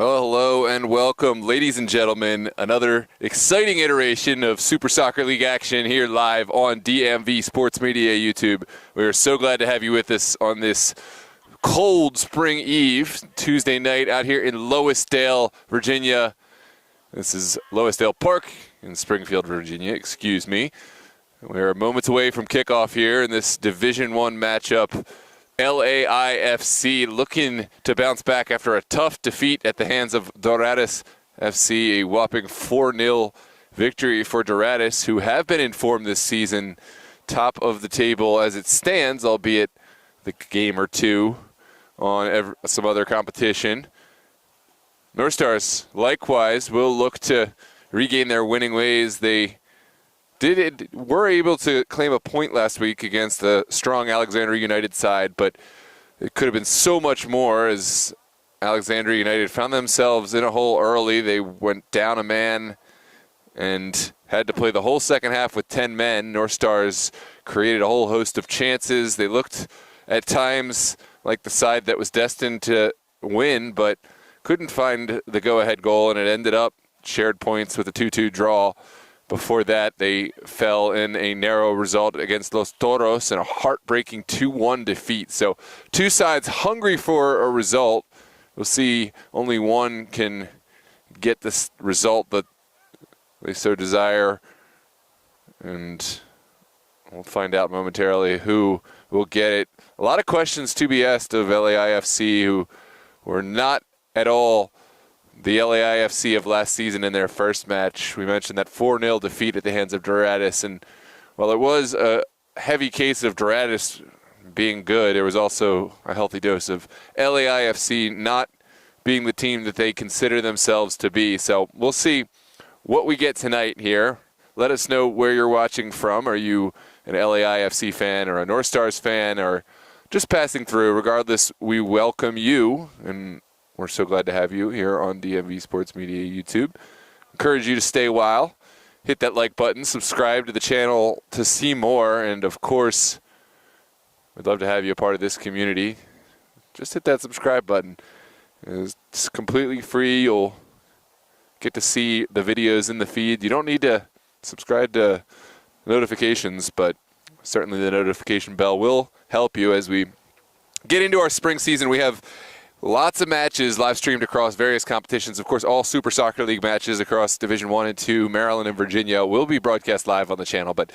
Well, hello and welcome, ladies and gentlemen. Another exciting iteration of Super Soccer League action here live on DMV Sports Media YouTube. We are so glad to have you with us on this cold spring eve, Tuesday night out here in Loisdale, Virginia. This is Loisdale Park in Springfield, Virginia, excuse me. We're moments away from kickoff here in this Division 1 matchup. LAI FC looking to bounce back after a tough defeat at the hands of Dorados FC, a whopping 4-0 victory for Dorados, who have been informed this season top of the table as it stands, albeit the game or two on some other competition. North Stars, likewise, will look to regain their winning ways. They were able to claim a point last week against the strong Alexandria United side, but it could have been so much more as Alexandria United found themselves in a hole early. They went down a man and had to play the whole second half with 10 men. North Stars created a whole host of chances. They looked at times like the side that was destined to win, but couldn't find the go-ahead goal, and it ended up shared points with a 2-2 draw. Before that, they fell in a narrow result against Los Toros and a heartbreaking 2-1 defeat. So two sides hungry for a result. We'll see only one can get this result that they so desire. And we'll find out momentarily who will get it. A lot of questions to be asked of LAIFC, who were not at all the LAIFC of last season in their first match. We mentioned that 4-0 defeat at the hands of Dorados, and while it was a heavy case of Dorados being good, there was also a healthy dose of LAIFC not being the team that they consider themselves to be. So we'll see what we get tonight here. Let us know where you're watching from. Are you an LAIFC fan or a North Stars fan or just passing through? Regardless, we welcome you, and we're so glad to have you here on DMV Sports Media YouTube. Encourage you to stay a while. Hit that like button, subscribe to the channel to see more, and of course, we'd love to have you a part of this community. Just hit that subscribe button. It's completely free. You'll get to see the videos in the feed. You don't need to subscribe to notifications, but certainly the notification bell will help you as we get into our spring season. We have lots of matches live streamed across various competitions. Of course, all Super Soccer League matches across Division 1 and 2, Maryland and Virginia, will be broadcast live on the channel. But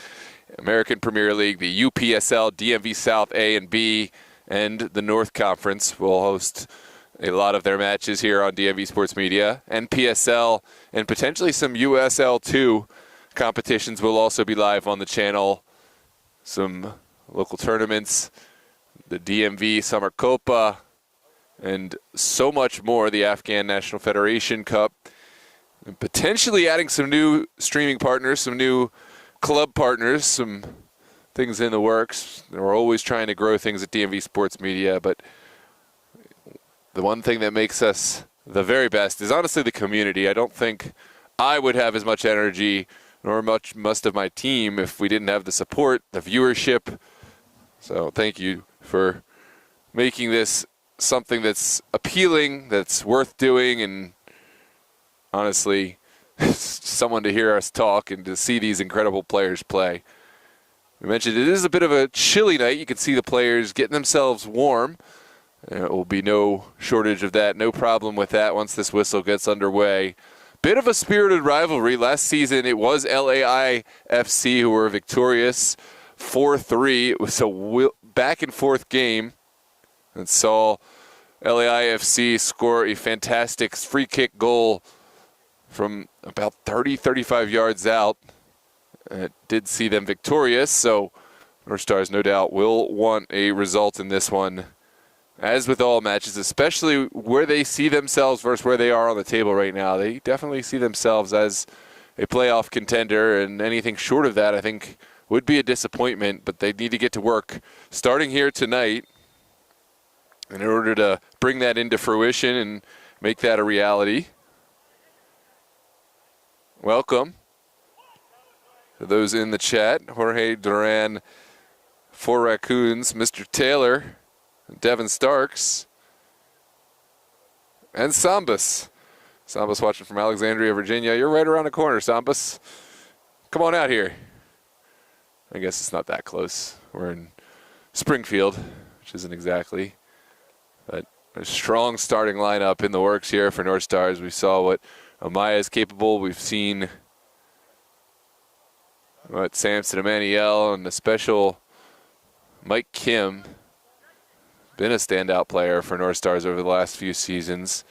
American Premier League, the UPSL, DMV South A and B, and the North Conference will host a lot of their matches here on DMV Sports Media. NPSL and potentially some USL2 competitions will also be live on the channel. Some local tournaments, the DMV Summer Copa, and so much more, the Afghan National Federation Cup, and potentially adding some new streaming partners, some new club partners, some things in the works. We're always trying to grow things at DMV Sports Media, but the one thing that makes us the very best is honestly the community. I don't think I would have as much energy, nor most of my team, if we didn't have the support, the viewership. So thank you for making this something that's appealing, that's worth doing, and honestly, someone to hear us talk and to see these incredible players play. We mentioned it is a bit of a chilly night. You can see the players getting themselves warm. There will be no shortage of that, no problem with that once this whistle gets underway. Bit of a spirited rivalry. Last season, it was LAI FC who were victorious 4-3. It was a back-and-forth game. And saw LAIFC score a fantastic free kick goal from about 35 yards out. It did see them victorious, so North Stars no doubt will want a result in this one. As with all matches, especially where they see themselves versus where they are on the table right now, they definitely see themselves as a playoff contender, and anything short of that I think would be a disappointment, but they need to get to work starting here tonight in order to bring that into fruition and make that a reality. Welcome to those in the chat. Jorge Duran, 4 Raccoons, Mr. Taylor, Devin Starks, and Sambas. Sambas watching from Alexandria, Virginia. You're right around the corner, Sambas. Come on out here. I guess it's not that close. We're in Springfield, which isn't exactly. But a strong starting lineup in the works here for North Stars. We saw what Amaya is capable. We've seen what Samson Emanuel and the special Mike Kim been a standout player for North Stars over the last few seasons.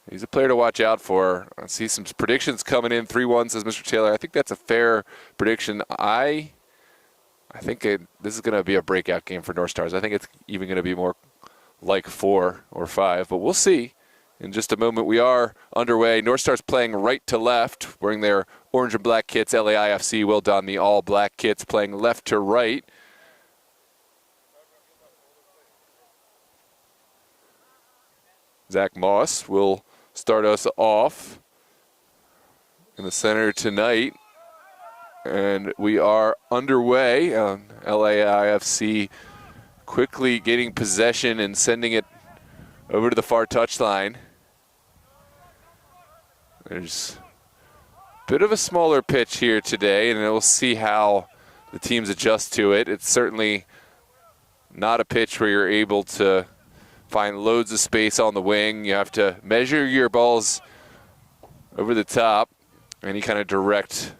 He's a player to watch out for. I see some predictions coming in. 3-1 says Mr. Taylor. I think that's a fair prediction. I think this is going to be a breakout game for North Stars. I think it's even going to be more like 4 or 5, but we'll see. In just a moment, we are underway. North Stars playing right to left, wearing their orange and black kits. LAIFC will don the all-black kits, playing left to right. Zach Moss will start us off in the center tonight. And we are underway. LAIFC quickly getting possession and sending it over to the far touchline. There's a bit of a smaller pitch here today, and we'll see how the teams adjust to it. It's certainly not a pitch where you're able to find loads of space on the wing. You have to measure your balls over the top. Any kind of direct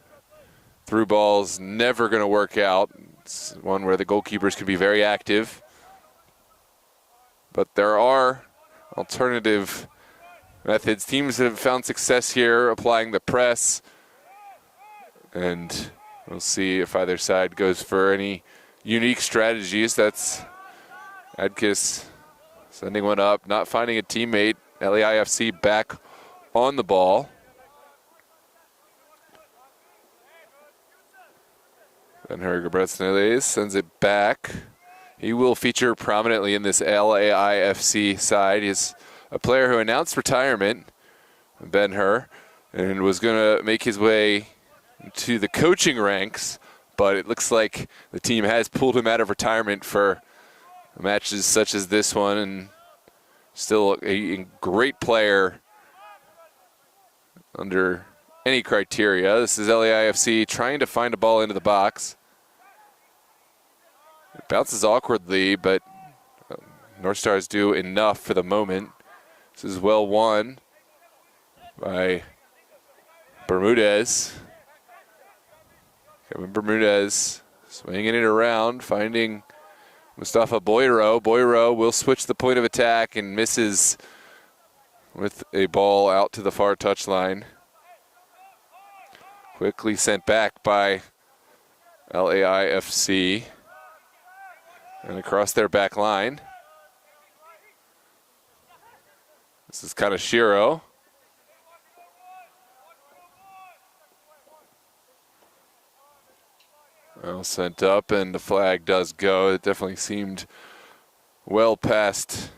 through balls never going to work out. It's one where the goalkeepers can be very active. But there are alternative methods. Teams have found success here applying the press. And we'll see if either side goes for any unique strategies. That's Adkis sending one up, not finding a teammate. LAIFC back on the ball. Ben-Hur Gebretzneles sends it back. He will feature prominently in this LAIFC side. He's a player who announced retirement, Ben-Hur, and was going to make his way to the coaching ranks, but it looks like the team has pulled him out of retirement for matches such as this one, and still a great player under any criteria. This is LAIFC trying to find a ball into the box. It bounces awkwardly, but North Stars do enough for the moment. This is well won by Bermudez. Kevin Bermudez swinging it around, finding Mustafa Boyro. Boyro will switch the point of attack and misses with a ball out to the far touchline. Quickly sent back by LAIFC and across their back line. This is Kaneshiro. Well sent up, and the flag does go. It definitely seemed well past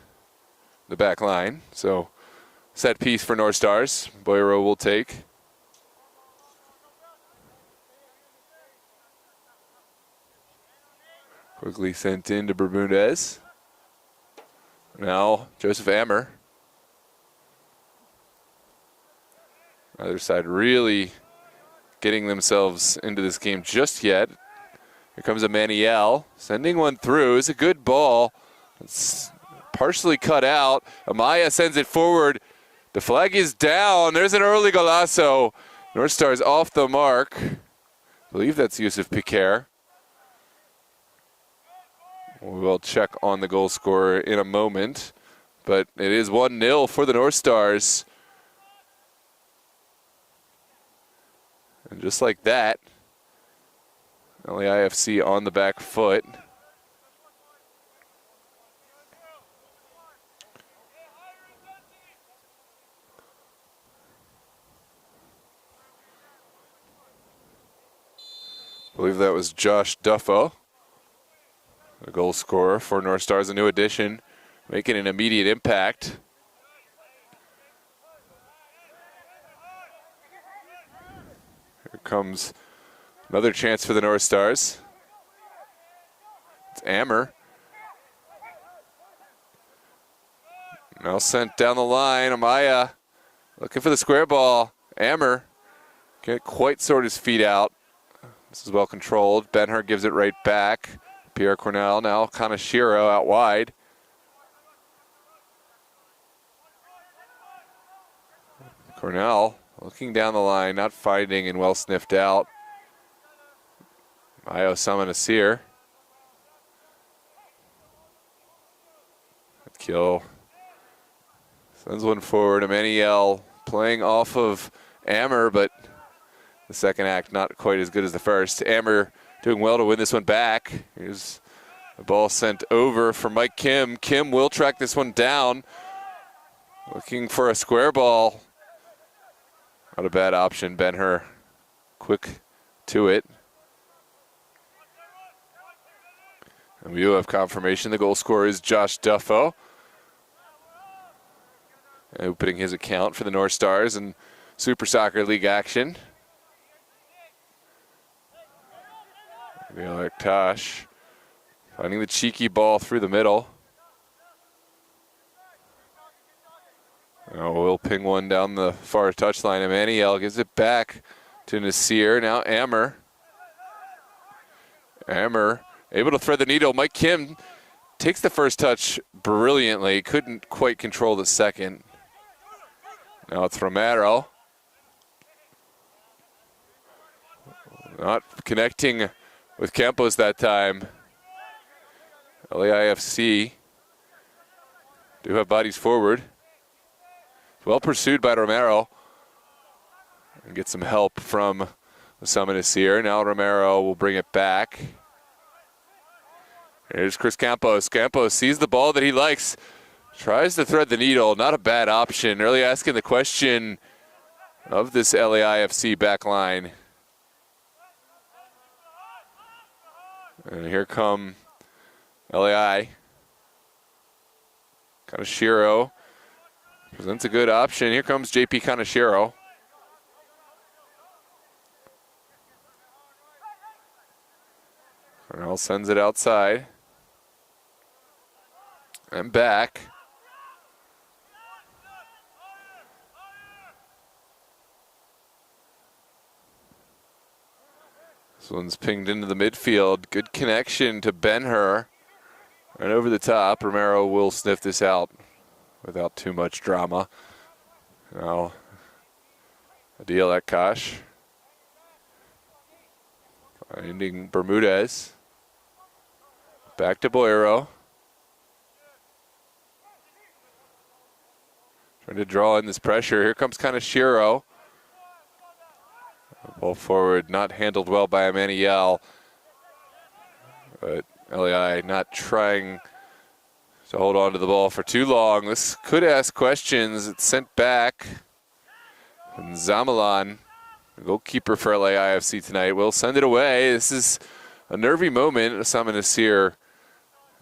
the back line. So set piece for North Stars. Boyro will take. Quickly sent in to Bermudez. Now Joseph Ammer. Other side really getting themselves into this game just yet. Here comes Emanuel, sending one through. It's a good ball. It's partially cut out. Amaya sends it forward. The flag is down. There's an early golazo. North Stars off the mark. I believe that's Yusuf Piquer. We will check on the goal scorer in a moment. But it is 1-0 for the North Stars. And just like that, LAIFC on the back foot. I believe that was Josh Duffo, the goal scorer for North Stars, a new addition, making an immediate impact. Here comes another chance for the North Stars. It's Ammer. Now sent down the line. Amaya Looking for the square ball. Ammer can't quite sort his feet out. This is well controlled. Ben-Hur gives it right back. Pierre Cornell now Kaneshiro out wide. Cornell looking down the line, not finding and well sniffed out. Io Samanasir. Kill. Sends one forward. Emmanuel playing off of Ammer, but the second act not quite as good as the first. Ammer doing well to win this one back. Here's the ball sent over for Mike Kim. Kim will track this one down. Looking for a square ball. Not a bad option. Ben-Hur quick to it. And we do have confirmation. The goal scorer is Josh Duffo, opening his account for the North Stars in Super Soccer League action. Tosh finding the cheeky ball through the middle. Now we'll ping one down the far touchline. Emmanuel gives it back to Nasir. Now Ammer. Ammer able to thread the needle. Mike Kim takes the first touch brilliantly. Couldn't quite control the second. Now it's Romero. Not connecting with Campos that time. LAIFC do have bodies forward. Well pursued by Romero. And get some help from Samanasir. Now Romero will bring it back. Here's Chris Campos. Campos sees the ball that he likes. Tries to thread the needle. Not a bad option. Early asking the question of this LAIFC back line. And here come LAI. Kaneshiro presents a good option. Here comes JP Kaneshiro. Cornell sends it outside. And back. This one's pinged into the midfield. Good connection to Ben-Hur. Right over the top. Romero will sniff this out without too much drama. Now, Adil Akash. Finding Bermudez. Back to Boyero. Trying to draw in this pressure. Here comes Kaneshiro. Ball forward, not handled well by Emmanuel. But LAI not trying to hold on to the ball for too long. This could ask questions. It's sent back. And Zamalan, the goalkeeper for LAIFC tonight, will send it away. This is a nervy moment. Osama Nasir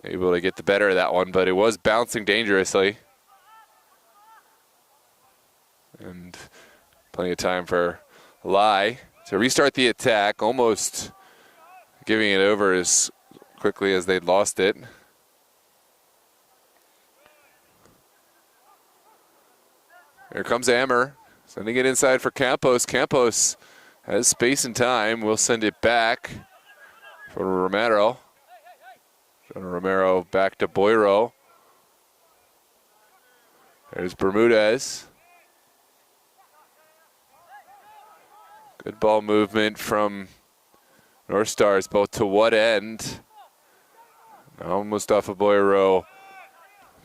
able to get the better of that one, but it was bouncing dangerously. And plenty of time for LAI to restart the attack, almost giving it over as quickly as they'd lost it. Here comes Ammer, sending it inside for Campos. Campos has space and time. We'll send it back for Romero. Romero back to Boyero. There's Bermudez. Good ball movement from North Stars, both to what end? Now Mustafa Boyero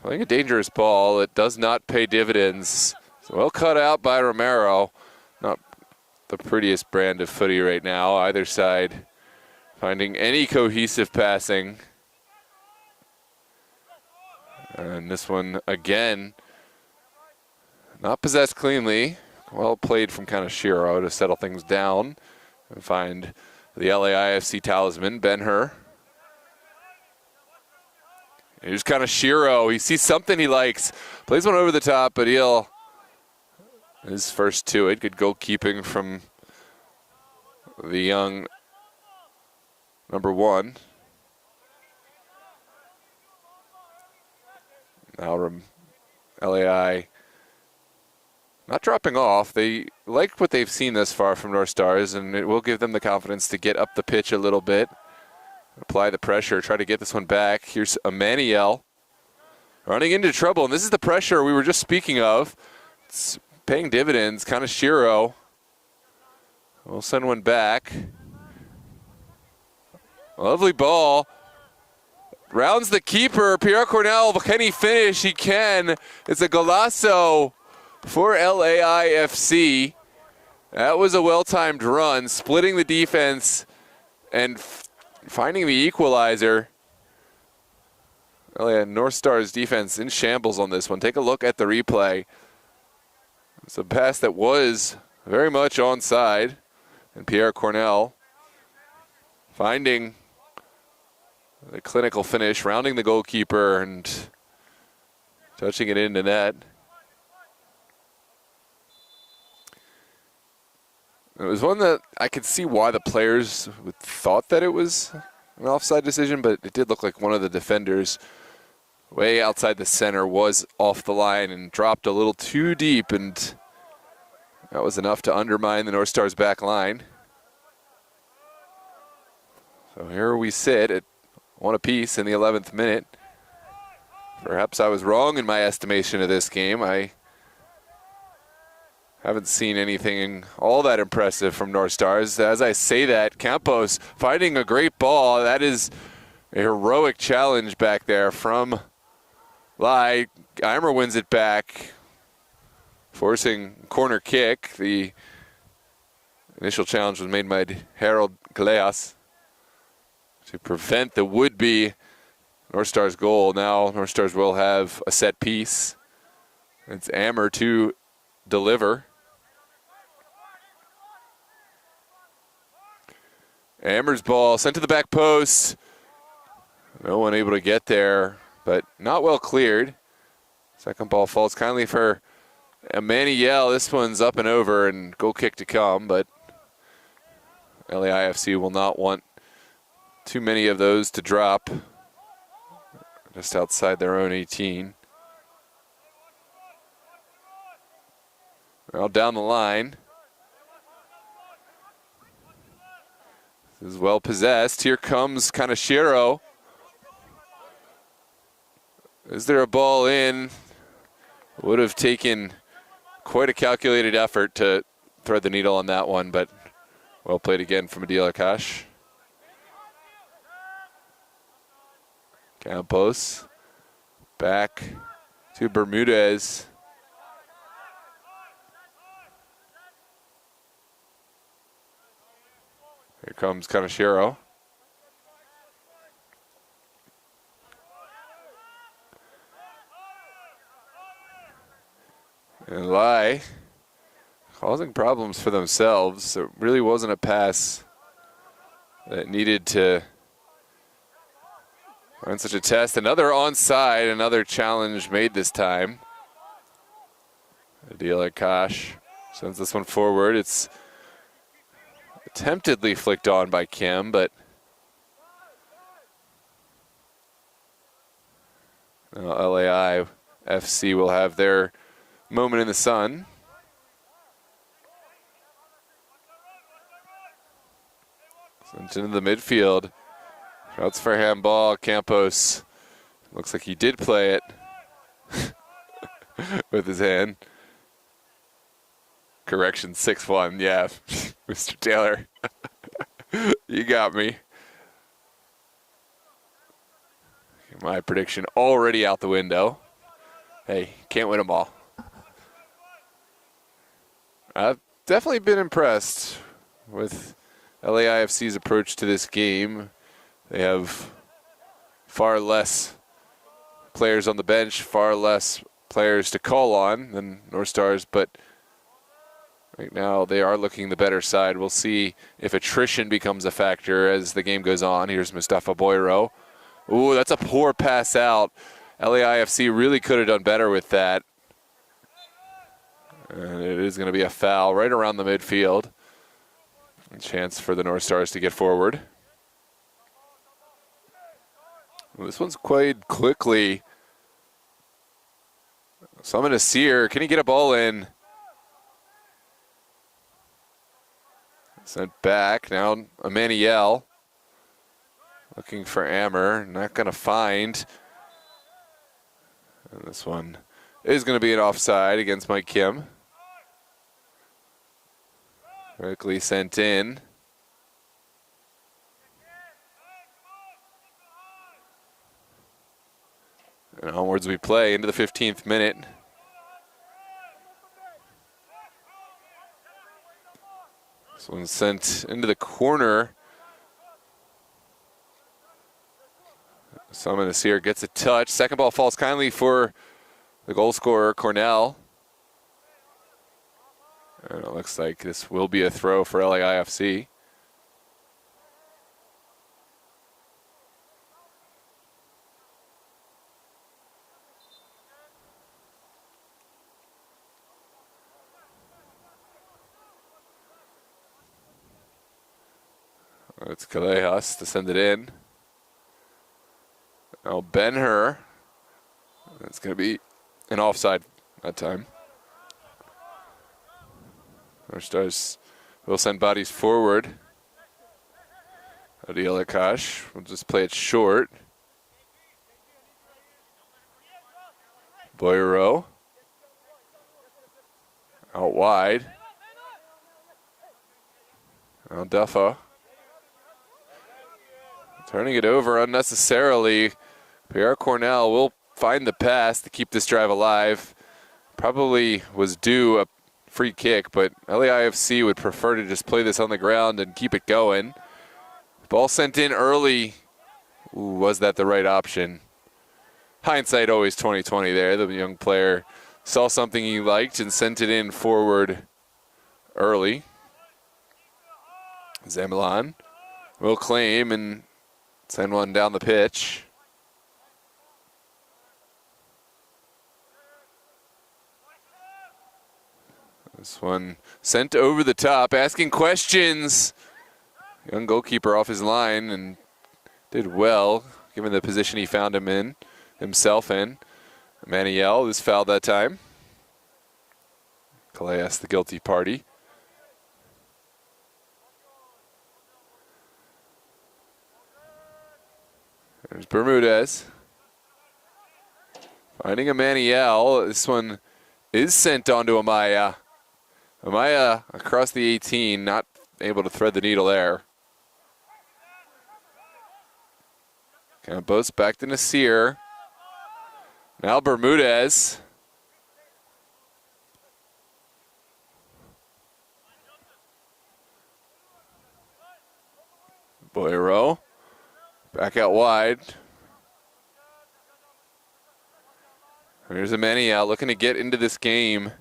playing a dangerous ball. It does not pay dividends. So well cut out by Romero. Not the prettiest brand of footy right now. Either side finding any cohesive passing. And this one again, not possessed cleanly. Well played from Kaneshiro to settle things down and find the LAIFC talisman, Ben-Hur. Here's Kaneshiro. He sees something he likes. Plays one over the top, but he'll his first to it. Good goalkeeping from the young number one. Now LAI not dropping off. They like what they've seen thus far from North Stars, and it will give them the confidence to get up the pitch a little bit, apply the pressure, try to get this one back. Here's Emmanuel running into trouble, and this is the pressure we were just speaking of. It's paying dividends. Kaneshiro will send one back. Lovely ball. Rounds the keeper. Pierre Cornell, can he finish? He can. It's a golazo for LAIFC. That was a well-timed run, splitting the defense and finding the equalizer. North Stars defense in shambles on this one. Take a look at the replay. It's a pass that was very much onside, and Pierre Cornell finding the clinical finish, rounding the goalkeeper and touching it into net. It was one that I could see why the players thought that it was an offside decision, but it did look like one of the defenders way outside the center was off the line and dropped a little too deep, and that was enough to undermine the North Stars back line. So here we sit at 1 apiece in the 11th minute. Perhaps I was wrong in my estimation of this game. I haven't seen anything all that impressive from North Stars. As I say that, Campos finding a great ball. That is a heroic challenge back there from LAI. Eimer wins it back, forcing corner kick. The initial challenge was made by Harold Galeas to prevent the would-be North Stars goal. Now North Stars will have a set piece. It's Eimer to deliver. Eimer's ball sent to the back post. No one able to get there, but not well cleared. Second ball falls kindly for Emmanuel. This one's up and over and goal kick to come, but LAIFC will not want too many of those to drop just outside their own 18. Well, down the line. This is well possessed. Here comes Kaneshiro. Is there a ball in? Would have taken quite a calculated effort to thread the needle on that one, but well played again from Adil Akash. Campos back to Bermudez. Here comes Kaneshiro. And LAI causing problems for themselves. It really wasn't a pass that needed to run such a test. Another onside, another challenge made this time. Adil Akash sends this one forward. It's attemptedly flicked on by Kim, but LAI FC will have their moment in the sun. Sent into the midfield. Shouts for handball. Campos looks like he did play it with his hand. Correction, 6-1. Yeah, Mr. Taylor, you got me. My prediction already out the window. Hey, can't win them all. I've definitely been impressed with LAIFC's approach to this game. They have far less players on the bench, far less players to call on than North Stars, but right now they are looking the better side. We'll see if attrition becomes a factor as the game goes on. Here's Mustafa Boyro. Ooh, that's a poor pass out. LAIFC really could have done better with that. And it is going to be a foul right around the midfield. A chance for the North Stars to get forward. Well, this one's played quickly. Summon Asir. Can he get a ball in? Sent back. Now Emmanuel looking for Ammer. Not going to find. And this one is going to be an offside against Mike Kim. Quickly sent in. And onwards we play into the 15th minute. This one's sent into the corner. Summon Nasir gets a touch. Second ball falls kindly for the goal scorer, Cornell. And it looks like this will be a throw for LAIFC. It's Callejas to send it in. Now Ben-Hur. It's going to be an offside that time. Our stars will send bodies forward. Adil Akash will just play it short. Boyero. Out wide. Now Duffa. Turning it over unnecessarily. Pierre Cornell will find the pass to keep this drive alive. Probably was due a free kick, but LAIFC would prefer to just play this on the ground and keep it going. Ball sent in early. Ooh, was that the right option? Hindsight always 20/20 there. The young player saw something he liked and sent it in forward early. Zamilan will claim and send one down the pitch. This one sent over the top, asking questions. Young goalkeeper off his line and did well, given the position he found himself in. Emmanuel is fouled that time. Callejas, the guilty party. There's Bermudez. Finding Emmanuel. This one is sent on to Amaya. Amaya across the 18, not able to thread the needle there. Campos back to Nasir. Now Bermudez. Boyero. Back out wide. Here's Emmanuel looking to get into this game.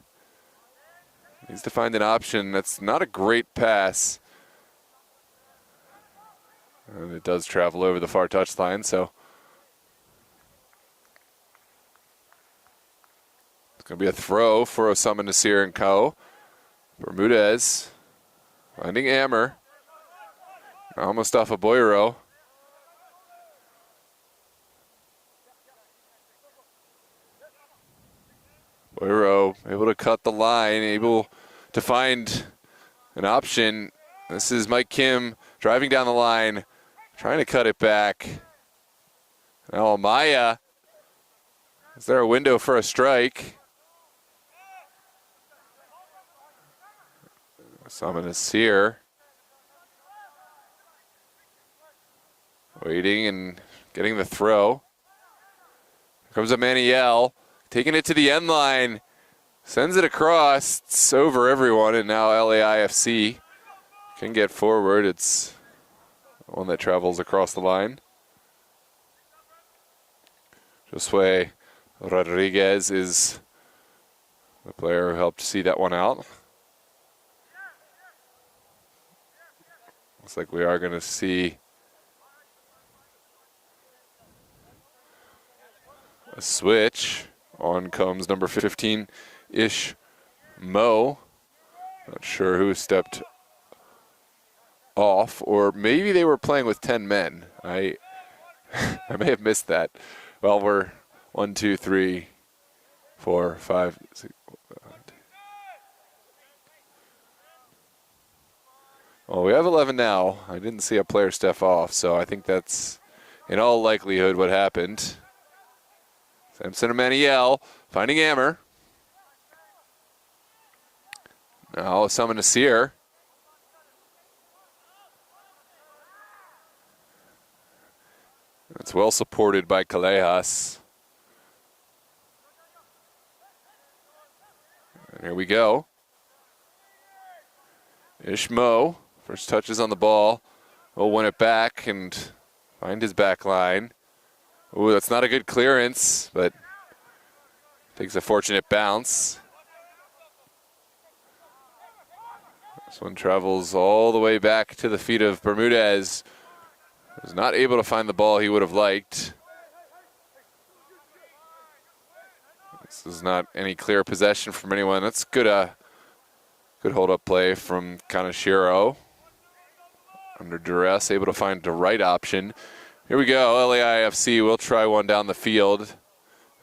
Needs to find an option. That's not a great pass. And it does travel over the far touchline, so it's going to be a throw for Osama Nasir and Co. Bermudez finding Ammer. Almost off of Boyero. Boyero able to cut the line, able to find an option. This is Mike Kim driving down the line, trying to cut it back. Now Amaya. Is there a window for a strike? Osama Nasir. Waiting and getting the throw. Here comes Emmanuel, taking it to the end line. Sends it across. It's over everyone, and now LAIFC can get forward. It's one that travels across the line. Josue Rodriguez is the player who helped see that one out. Looks like we are going to see a switch. On comes number 15-ish Mo. Not sure who stepped off, or maybe they were playing with 10 men. I may have missed that. Well, we're 1, 2, 3, 4, 5, 6. Well, we have 11 now. I didn't see a player step off, so I think that's in all likelihood what happened. Samson Emmanuel finding Ammer. Now Osama Nasir. It's well supported by Callejas. And here we go. Ishmo, first touches on the ball. Will win it back and find his back line. Ooh, that's not a good clearance, but takes a fortunate bounce. This one travels all the way back to the feet of Bermudez. Was not able to find the ball he would have liked. This is not any clear possession from anyone. That's good. Good hold-up play from Kaneshiro. Under duress, able to find the right option. Here we go. LAIFC will try one down the field.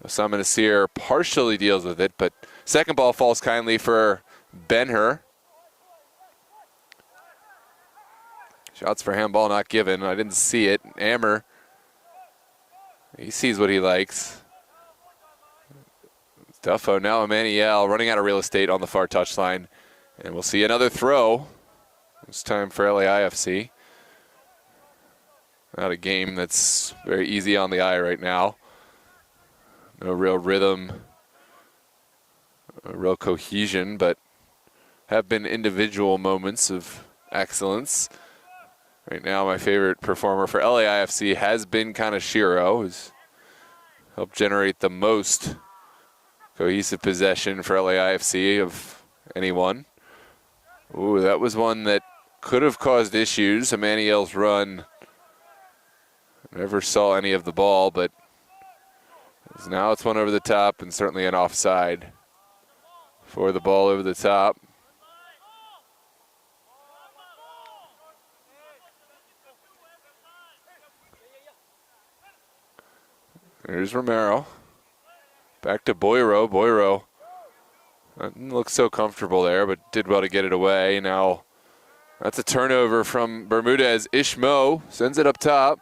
Osama Nasir partially deals with it, but second ball falls kindly for Ben-Hur. Shots for handball not given. I didn't see it. Ammer, he sees what he likes. Duffo, now Emmanuel running out of real estate on the far touchline. And we'll see another throw. It's time for LAIFC. Not a game that's very easy on the eye right now. No real rhythm, no real cohesion, but have been individual moments of excellence. Right now, my favorite performer for LAIFC has been Kaneshiro, who's helped generate the most cohesive possession for LAIFC of anyone. Ooh, that was one that could have caused issues. Emmanuel's run, never saw any of the ball, but now it's one over the top and certainly an offside for the ball over the top. There's Romero. Back to Boyro. Boyro didn't look so comfortable there, but did well to get it away. Now that's a turnover from Bermudez. Ishmo sends it up top.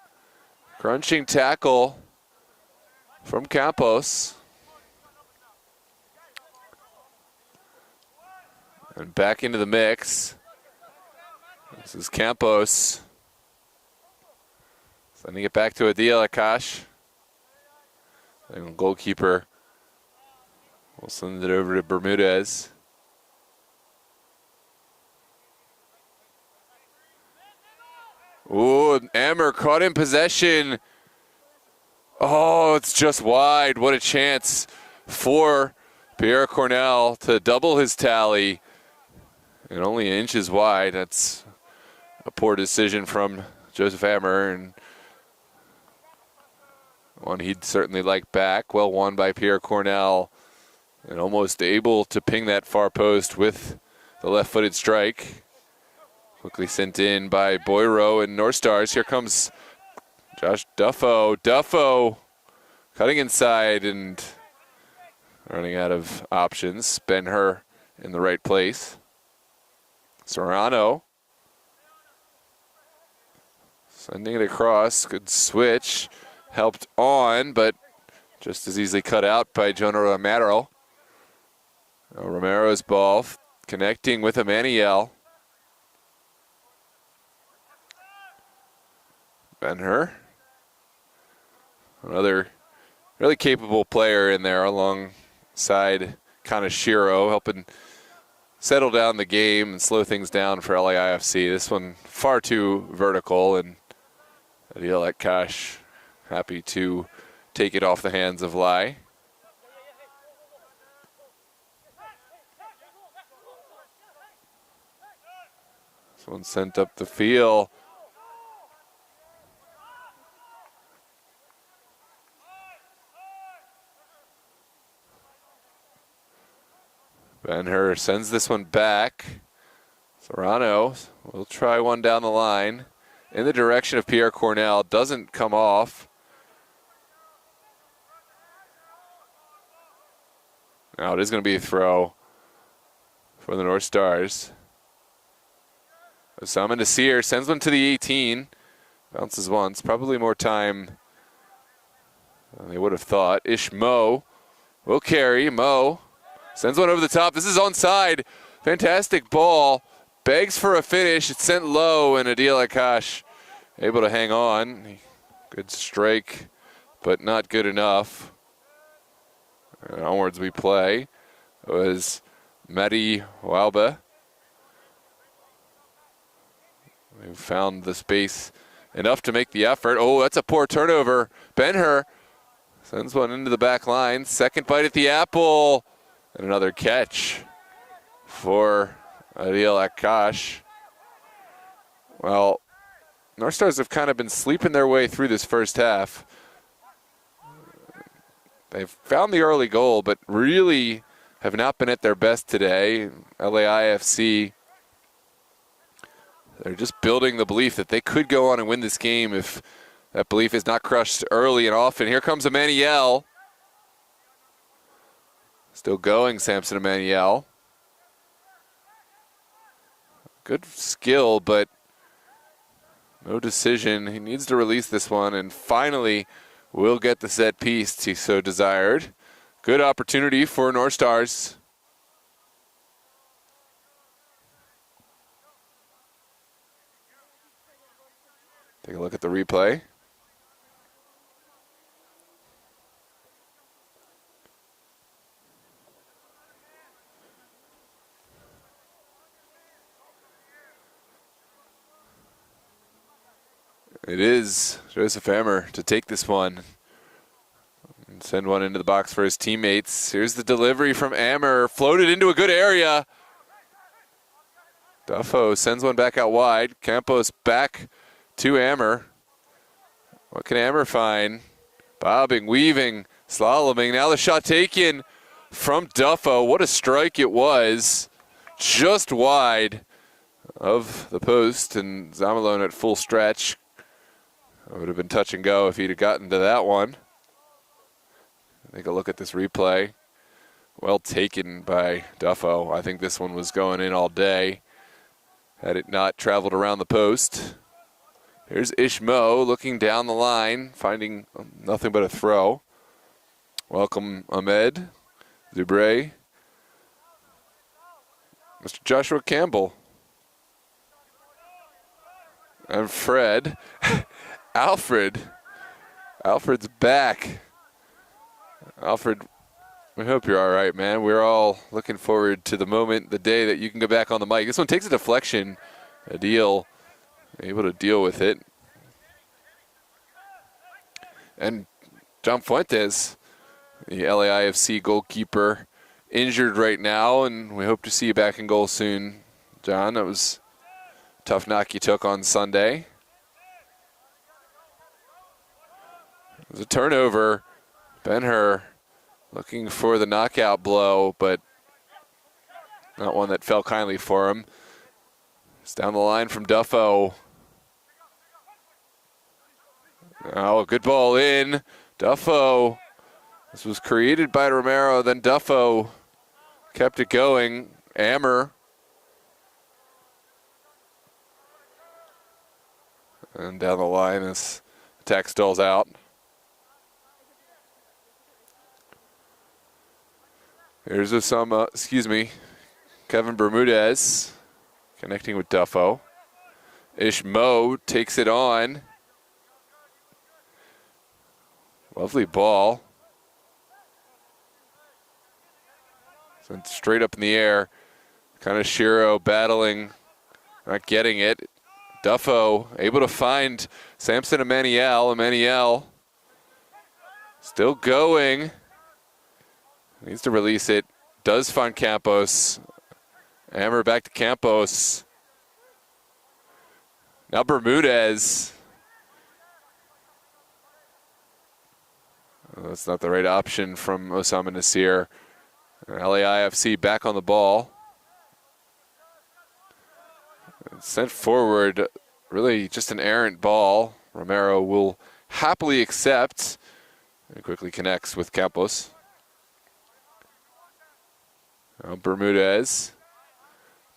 Crunching tackle from Campos. And back into the mix. This is Campos. Sending it back to Adil Akash. And goalkeeper will send it over to Bermudez. Ooh, Ammer caught in possession. Oh, it's just wide. What a chance for Pierre Cornell to double his tally. And only inches wide. That's a poor decision from Joseph Ammer, and one he'd certainly like back. Well won by Pierre Cornell, and almost able to ping that far post with the left-footed strike. Quickly sent in by Boyro and North Stars. Here comes Josh Duffo. Duffo cutting inside and running out of options. Ben-Hur in the right place. Serrano sending it across. Good switch. Helped on, but just as easily cut out by Jonah Romero. Now Romero's ball connecting with Emmanuel. Ben-Hur. Another really capable player in there alongside Kaneshiro, helping settle down the game and slow things down for LAIFC. This one far too vertical, and Adil Akash happy to take it off the hands of LAI. This one sent up the field. Ben-Hur sends this one back. Serrano will try one down the line in the direction of Pierre Cornell. Doesn't come off. Now it is going to be a throw for the North Stars. Osama Nasir sends one to the 18. Bounces once. Probably more time than they would have thought. Ish Mo will carry. Mo sends one over the top. This is onside. Fantastic ball. Begs for a finish. It's sent low, and Adil Akash able to hang on. Good strike, but not good enough. And onwards we play. It was Mehdi Walba who found the space enough to make the effort. Oh, that's a poor turnover. Ben-Hur sends one into the back line. Second bite at the apple. And another catch for Adil Akash. Well, North Stars have kind of been sleeping their way through this first half. They've found the early goal, but really have not been at their best today. LAI, they're just building the belief that they could go on and win this game if that belief is not crushed early and often. Here comes Emmanuel. Still going, Samson Emmanuel. Good skill, but no decision. He needs to release this one, and finally will get the set piece he so desired. Good opportunity for North Stars. Take a look at the replay. It is Joseph Ammer to take this one and send one into the box for his teammates. Here's the delivery from Ammer, floated into a good area. Duffo sends one back out wide. Campos back to Ammer. What can Ammer find? Bobbing, weaving, slaloming. Now the shot taken from Duffo. What a strike it was. Just wide of the post, and Zamalone at full stretch. It would have been touch and go if he'd have gotten to that one. Take a look at this replay. Well taken by Duffo. I think this one was going in all day had it not traveled around the post. Here's Ishmo looking down the line, finding nothing but a throw. Welcome Ahmed, Zubre, Mr. Joshua Campbell, and Fred. Alfred's back. Alfred, we hope you're all right, man. We're all looking forward to the moment, the day that you can go back on the mic. This one takes a deflection. Adil able to deal with it. And John Fuentes, the LAIFC goalkeeper, injured right now, and we hope to see you back in goal soon. John, that was a tough knock you took on Sunday. It was a turnover. Ben-Hur looking for the knockout blow, but not one that fell kindly for him. It's down the line from Duffo. Oh, good ball in. Duffo. This was created by Romero, then Duffo kept it going. Ammer. And down the line, this attack stalls out. Here's Kevin Bermudez connecting with Duffo. Ishmo takes it on. Lovely ball. Sent straight up in the air. Kind of Shiro battling, not getting it. Duffo able to find Samson Emmanuel. Emmanuel still going. Needs to release it. Does find Campos. Ammer back to Campos. Now Bermudez. Oh, that's not the right option from Osama Nasir. LAIFC back on the ball. Sent forward, really just an errant ball. Romero will happily accept. And quickly connects with Campos. Now Bermudez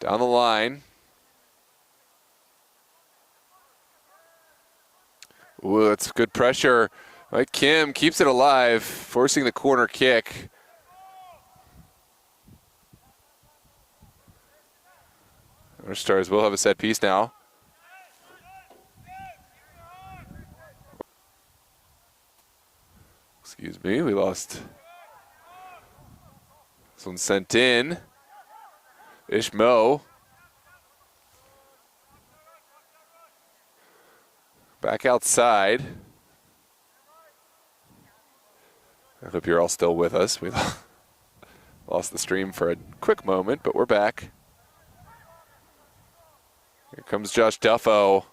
down the line. Ooh, that's good pressure. Mike Kim keeps it alive, forcing the corner kick. Our Stars will have a set piece now. Excuse me, we lost. This one sent in. Ishmo. Back outside. I hope you're all still with us. We lost the stream for a quick moment, but we're back. Here comes Josh Duffo.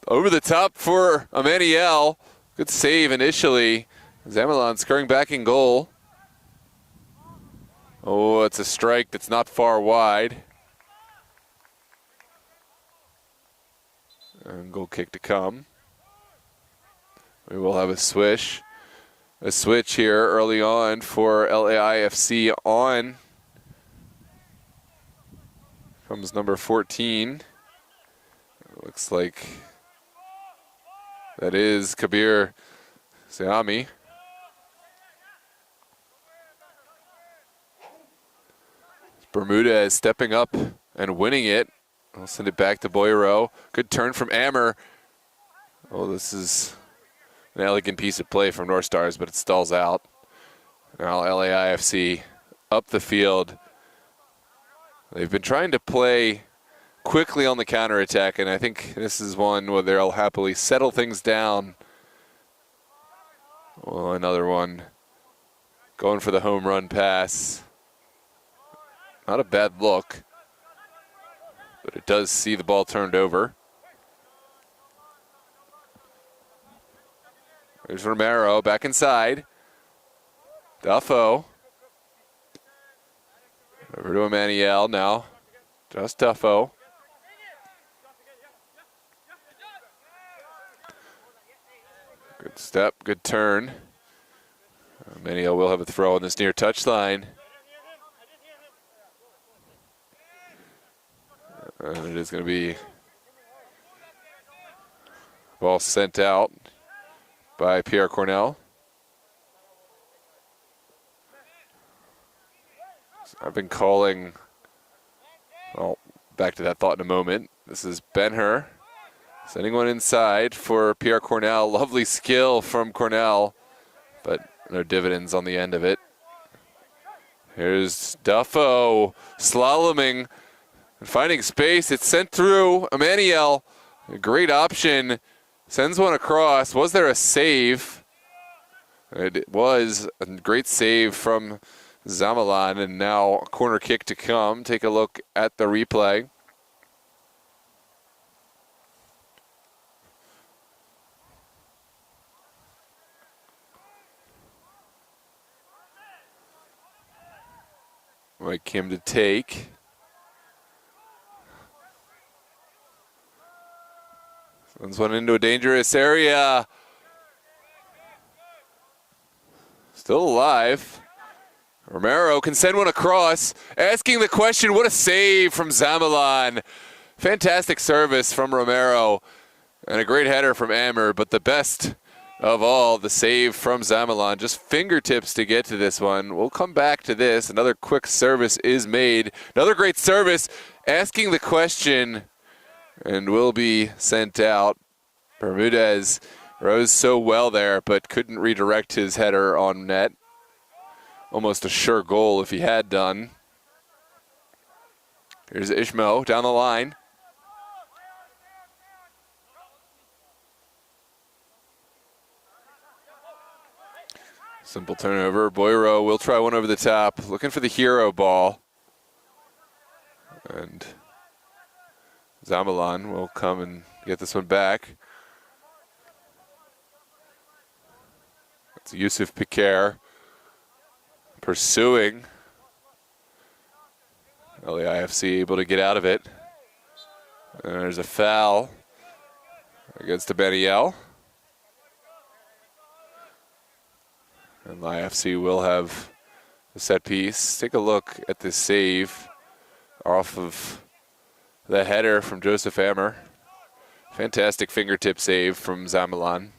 Over the top for Emmanuel. Good save initially. Zamalan scurrying back in goal. Oh, it's a strike that's not far wide. And goal kick to come. We will have a switch. A switch here early on for LAIFC on. Comes number 14. It looks like that is Kabir Siami. Bermudez stepping up and winning it. I'll send it back to Boyero. Good turn from Ammer. Oh, this is an elegant piece of play from North Stars, but it stalls out. Now LAIFC up the field. They've been trying to play quickly on the counterattack, and I think this is one where they'll happily settle things down. Well, another one going for the home run pass. Not a bad look, but it does see the ball turned over. There's Romero back inside. Duffo. Over to Emmanuel now. Just Duffo. Good step, good turn. Emmanuel will have a throw on this near touchline. And it is going to be ball sent out by Pierre Cornell. I've been calling, well, back to that thought in a moment. This is Ben-Hur sending one inside for Pierre Cornell. Lovely skill from Cornell, but no dividends on the end of it. Here's Duffo slaloming and finding space. It's sent through. Emmanuel, a great option, sends one across. Was there a save? It was a great save from Zamalan, and now a corner kick to come. Take a look at the replay. Mike Kim to take. Sends one into a dangerous area. Still alive. Romero can send one across. Asking the question, what a save from Zamalan. Fantastic service from Romero. And a great header from Ammer, but the best of all, the save from Zamalan. Just fingertips to get to this one. We'll come back to this. Another quick service is made. Another great service. Asking the question and will be sent out. Bermudez rose so well there, but couldn't redirect his header on net. Almost a sure goal if he had done. Here's Ishmo down the line. Simple turnover. Boyero will try one over the top, looking for the hero ball. And Zamalan will come and get this one back. It's Yusuf Piquer pursuing. LAIFC able to get out of it. And there's a foul against Emmanuel. And LAIFC will have a set piece. Take a look at this save off of the header from Joseph Ammer. Fantastic fingertip save from Zamalan.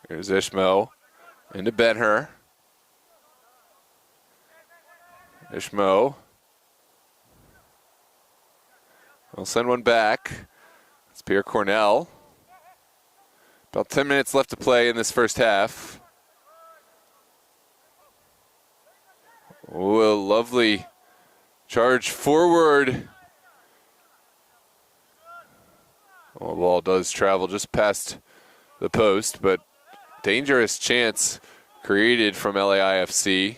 Here's Ishmo into Ben-Hur. Ishmo. We'll send one back. It's Pierre Cornell. About 10 minutes left to play in this first half. Oh, a lovely charge forward. Well, the ball does travel just past the post, but dangerous chance created from LAIFC.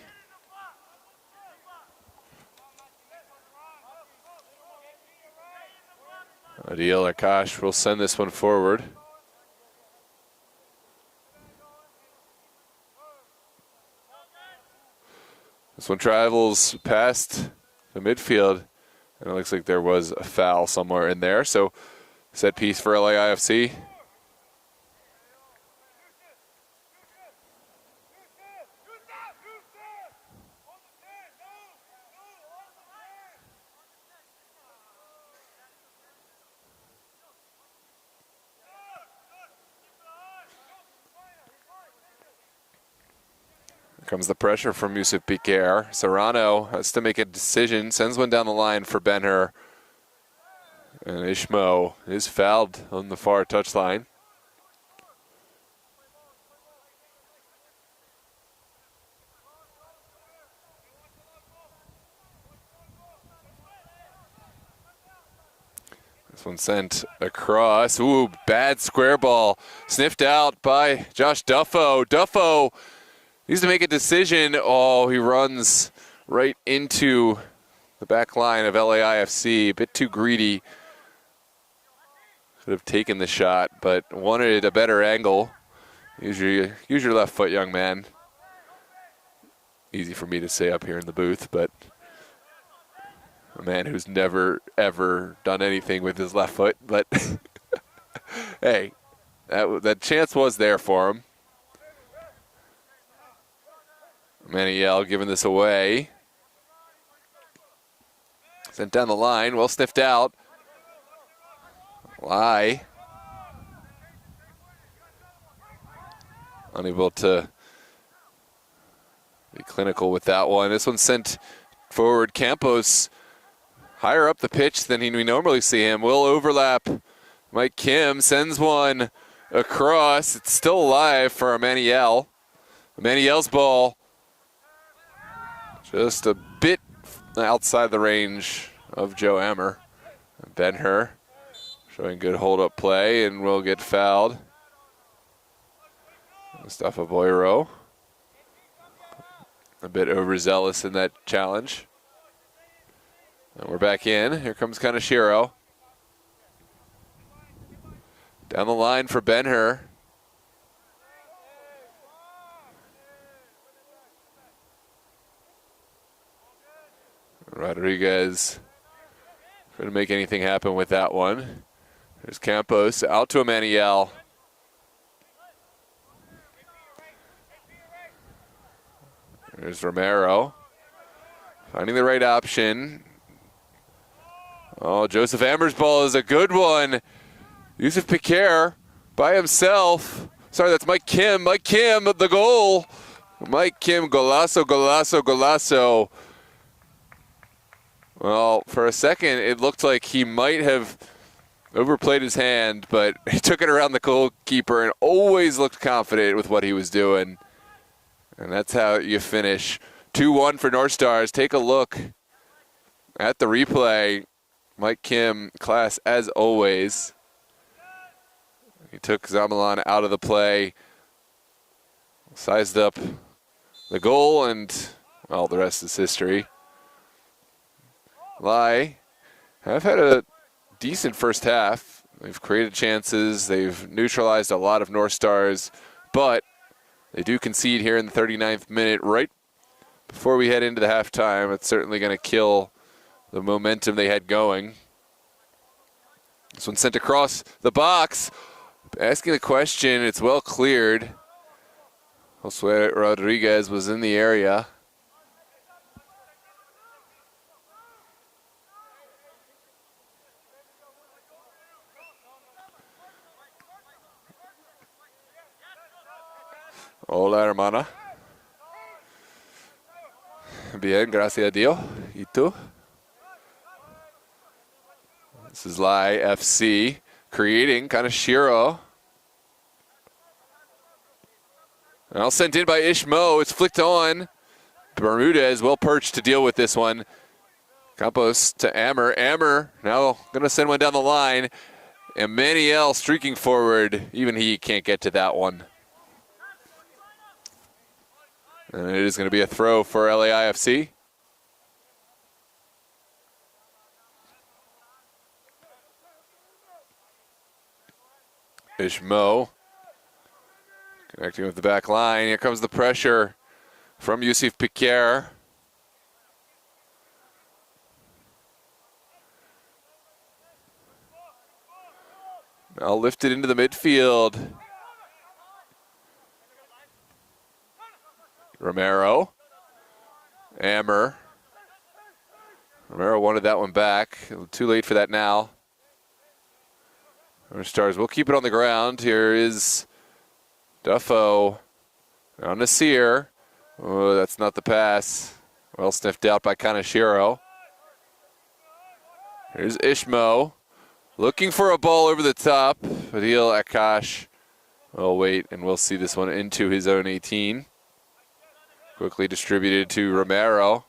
Adil Akash will send this one forward. This one travels past the midfield, and it looks like there was a foul somewhere in there. So set piece for LAIFC. Comes the pressure from Yusuf Piquer. Serrano has to make a decision, sends one down the line for Ben-Hur. And Ishmo is fouled on the far touchline. This one sent across. Ooh, bad square ball. Sniffed out by Josh Duffo. Duffo needs to make a decision. Oh, he runs right into the back line of LAIFC. A bit too greedy. Could have taken the shot, but wanted a better angle. Use your left foot, young man. Easy for me to say up here in the booth, but a man who's never, ever done anything with his left foot. But hey, that chance was there for him. Maniel giving this away. Sent down the line, well sniffed out. LAI. Unable to be clinical with that one. This one sent forward. Campos higher up the pitch than we normally see him. Will overlap. Mike Kim sends one across. It's still alive for Maniel. Maniel's ball just a bit outside the range of Joe Emmer. Ben-Hur showing good hold-up play and will get fouled. Mustafa Boyro a bit overzealous in that challenge. And we're back in. Here comes Kaneshiro. Down the line for Ben-Hur. Rodriguez trying to make anything happen with that one. There's Campos out to Emmanuel. There's Romero finding the right option. Oh, Joseph Amber's ball is a good one. Yusuf Piquer by himself. Sorry, that's Mike Kim. Mike Kim, the goal. Mike Kim, golazo, golazo, golazo. Well, for a second, it looked like he might have overplayed his hand, but he took it around the goalkeeper and always looked confident with what he was doing. And that's how you finish. 2-1 for North Stars. Take a look at the replay. Mike Kim, class as always. He took Zamalan out of the play, sized up the goal, and, well, the rest is history. LAI have had a decent first half. They've created chances. They've neutralized a lot of North Stars, but they do concede here in the 39th minute right before we head into the halftime. It's certainly going to kill the momentum they had going. This one sent across the box. Asking the question, it's well cleared. Josue Rodriguez was in the area. Hola, hermana. Bien, gracias a Dios. ¿Y tú? This is LAI FC creating Kanashiro. Now sent in by Ishmo. It's flicked on. Bermudez well perched to deal with this one. Campos to Ammer. Ammer now going to send one down the line. Emmanuel streaking forward. Even he can't get to that one. And it is going to be a throw for LAIFC. Ishmo connecting with the back line. Here comes the pressure from Yusuf Piquer. Now lifted into the midfield. Romero. Ammer. Romero wanted that one back. Too late for that now. Our Stars will keep it on the ground. Here is Duffo. Now Nasir. Oh, that's not the pass. Well sniffed out by Kanashiro. Here's Ishmo. Looking for a ball over the top. Adil Akash will wait, and we'll see this one into his own 18. Quickly distributed to Romero.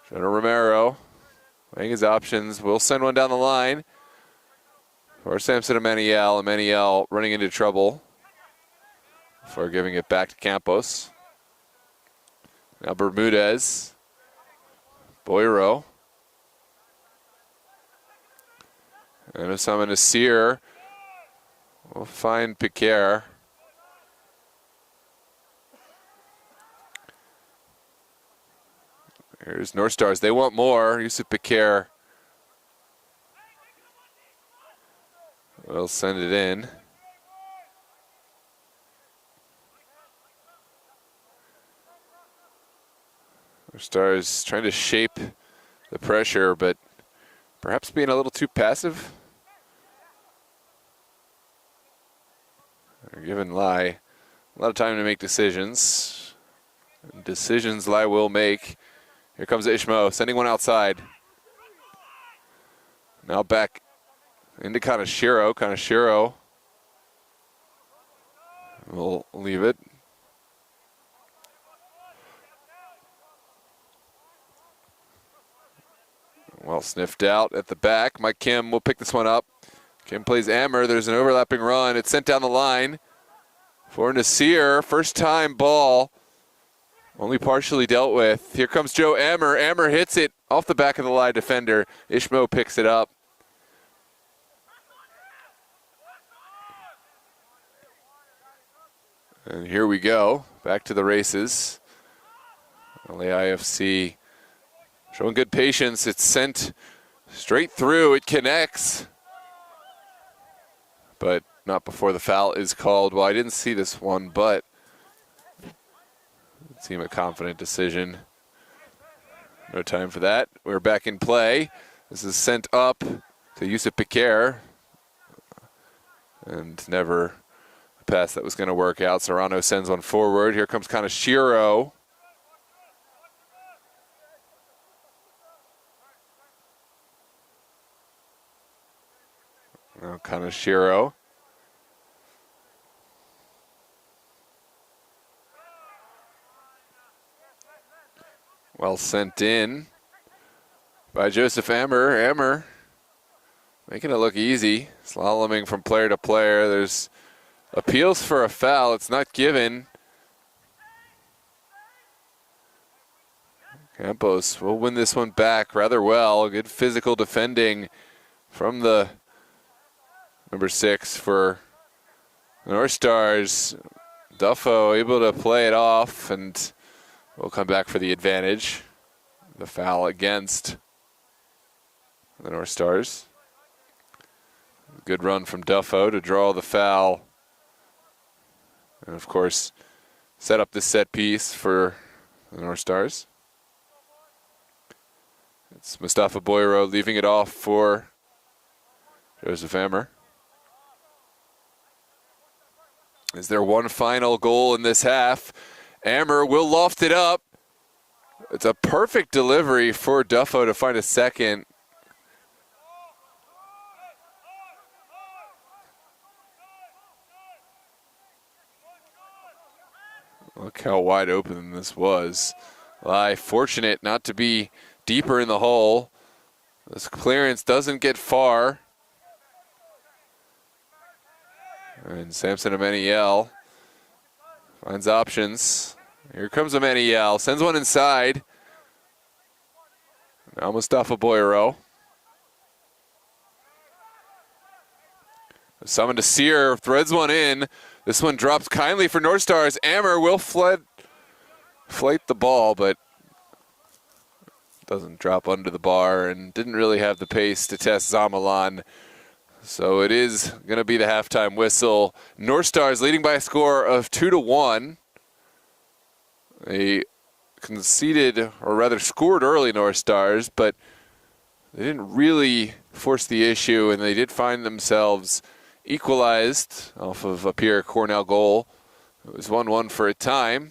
General Romero weighing his options. We'll send one down the line. For Samson Emmanuel. Emmanuel running into trouble before giving it back to Campos. Now Bermudez. Boiro. And Osama Nasir will find Piquer. Here's North Stars. They want more. Yusuf Piquer will send it in. North Stars trying to shape the pressure, but perhaps being a little too passive. They're giving LAI a lot of time to make decisions. And decisions LAI will make. Here comes Ishmo, sending one outside. Now back into Kanashiro. Kanashiro will leave it. Well sniffed out at the back. Mike Kim will pick this one up. Kim plays Ammer. There's an overlapping run. It's sent down the line for Nasir. First time ball. Only partially dealt with. Here comes Joe Ammer. Ammer hits it off the back of the LAI defender. Ishmo picks it up. And here we go. Back to the races. LAIFC showing good patience. It's sent straight through. It connects. But not before the foul is called. Well, I didn't see this one, but it seemed a confident decision. No time for that. We're back in play. This is sent up to Yusuf Piquer. And never a pass that was going to work out. Serrano sends one forward. Here comes Kanashiro. Now Kanashiro. Well sent in by Joseph Ammer. Ammer making it look easy. Slaloming from player to player. There's appeals for a foul. It's not given. Campos will win this one back rather well. Good physical defending from the number 6 for the North Stars. Duffo able to play it off, and we'll come back for the advantage. The foul against the North Stars. Good run from Duffo to draw the foul And, of course, set up this set piece for the North Stars. It's Mustafa Boyro leaving it off for Joseph Ammer. Is there one final goal in this half? Ammer will loft it up. It's a perfect delivery for Duffo to find a second. Look how wide open this was. LAI fortunate not to be deeper in the hole. This clearance doesn't get far. And Samson Ameniel finds options. Here comes Ameniel, sends one inside. Now Mustafa Boyro. Summon to Sear, threads one in. This one drops kindly for North Stars. Ammer will flight the ball, but doesn't drop under the bar and didn't really have the pace to test Zamalan. So it is going to be the halftime whistle. North Stars leading by a score of 2-1. They conceded, or rather scored early, North Stars, but they didn't really force the issue, and they did find themselves equalized off of a Pierre Cornell goal. It was 1-1 for a time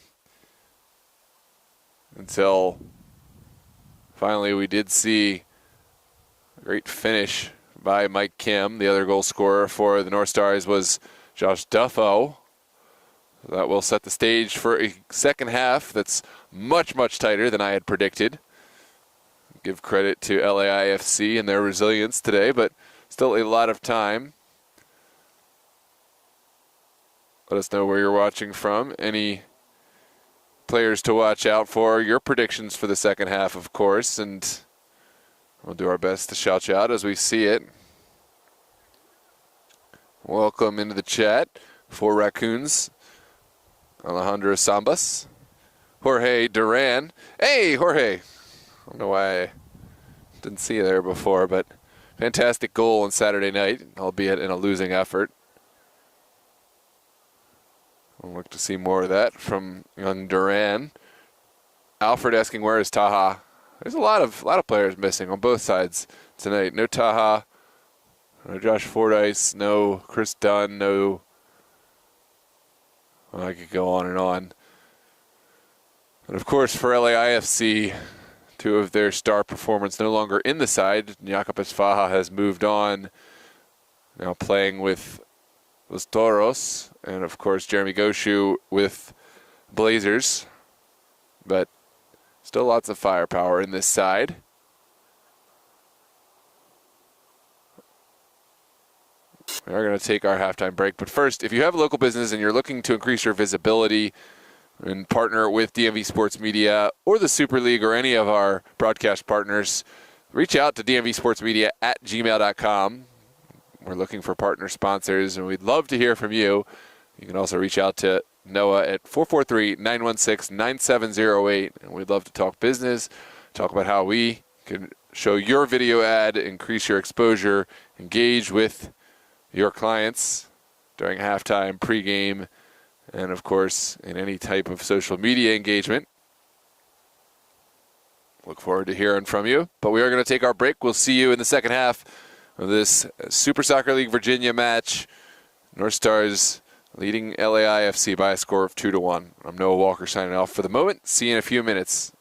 until finally we did see a great finish by Mike Kim. The other goal scorer for the North Stars was Josh Duffo. That will set the stage for a second half that's much, much tighter than I had predicted. Give credit to LAIFC and their resilience today, but still a lot of time. Let us know where you're watching from. Any players to watch out for. Your predictions for the second half, of course, and we'll do our best to shout you out as we see it. Welcome into the chat for Raccoons. Alejandro Sambas. Jorge Duran. Hey, Jorge. I don't know why I didn't see you there before, but fantastic goal on Saturday night, albeit in a losing effort. We'll look to see more of that from young Duran. Alfred asking, where is Taha? There's a lot of players missing on both sides tonight. No Taha, no Josh Fordyce, no Chris Dunn, no... Well, I could go on and on. And of course, for LAIFC, two of their star performers no longer in the side. Jakob Esfaha has moved on, now playing with Los Toros, and of course Jeremy Goshu with Blazers. But still lots of firepower in this side. We are going to take our halftime break. But first, if you have a local business and you're looking to increase your visibility and partner with DMV Sports Media or the Super League or any of our broadcast partners, reach out to dmvsportsmedia@gmail.com. We're looking for partner sponsors, and we'd love to hear from you. You can also reach out to Noah at 443-916-9708, and we'd love to talk business, talk about how we can show your video ad, increase your exposure, engage with your clients during halftime, pregame, and of course in any type of social media engagement. Look forward to hearing from you. But we are going to take our break. We'll see you in the second half of this Super Soccer League Virginia match. North Stars leading LAIFC by a score of 2-1. I'm Noah Walker signing off for the moment. See you in a few minutes.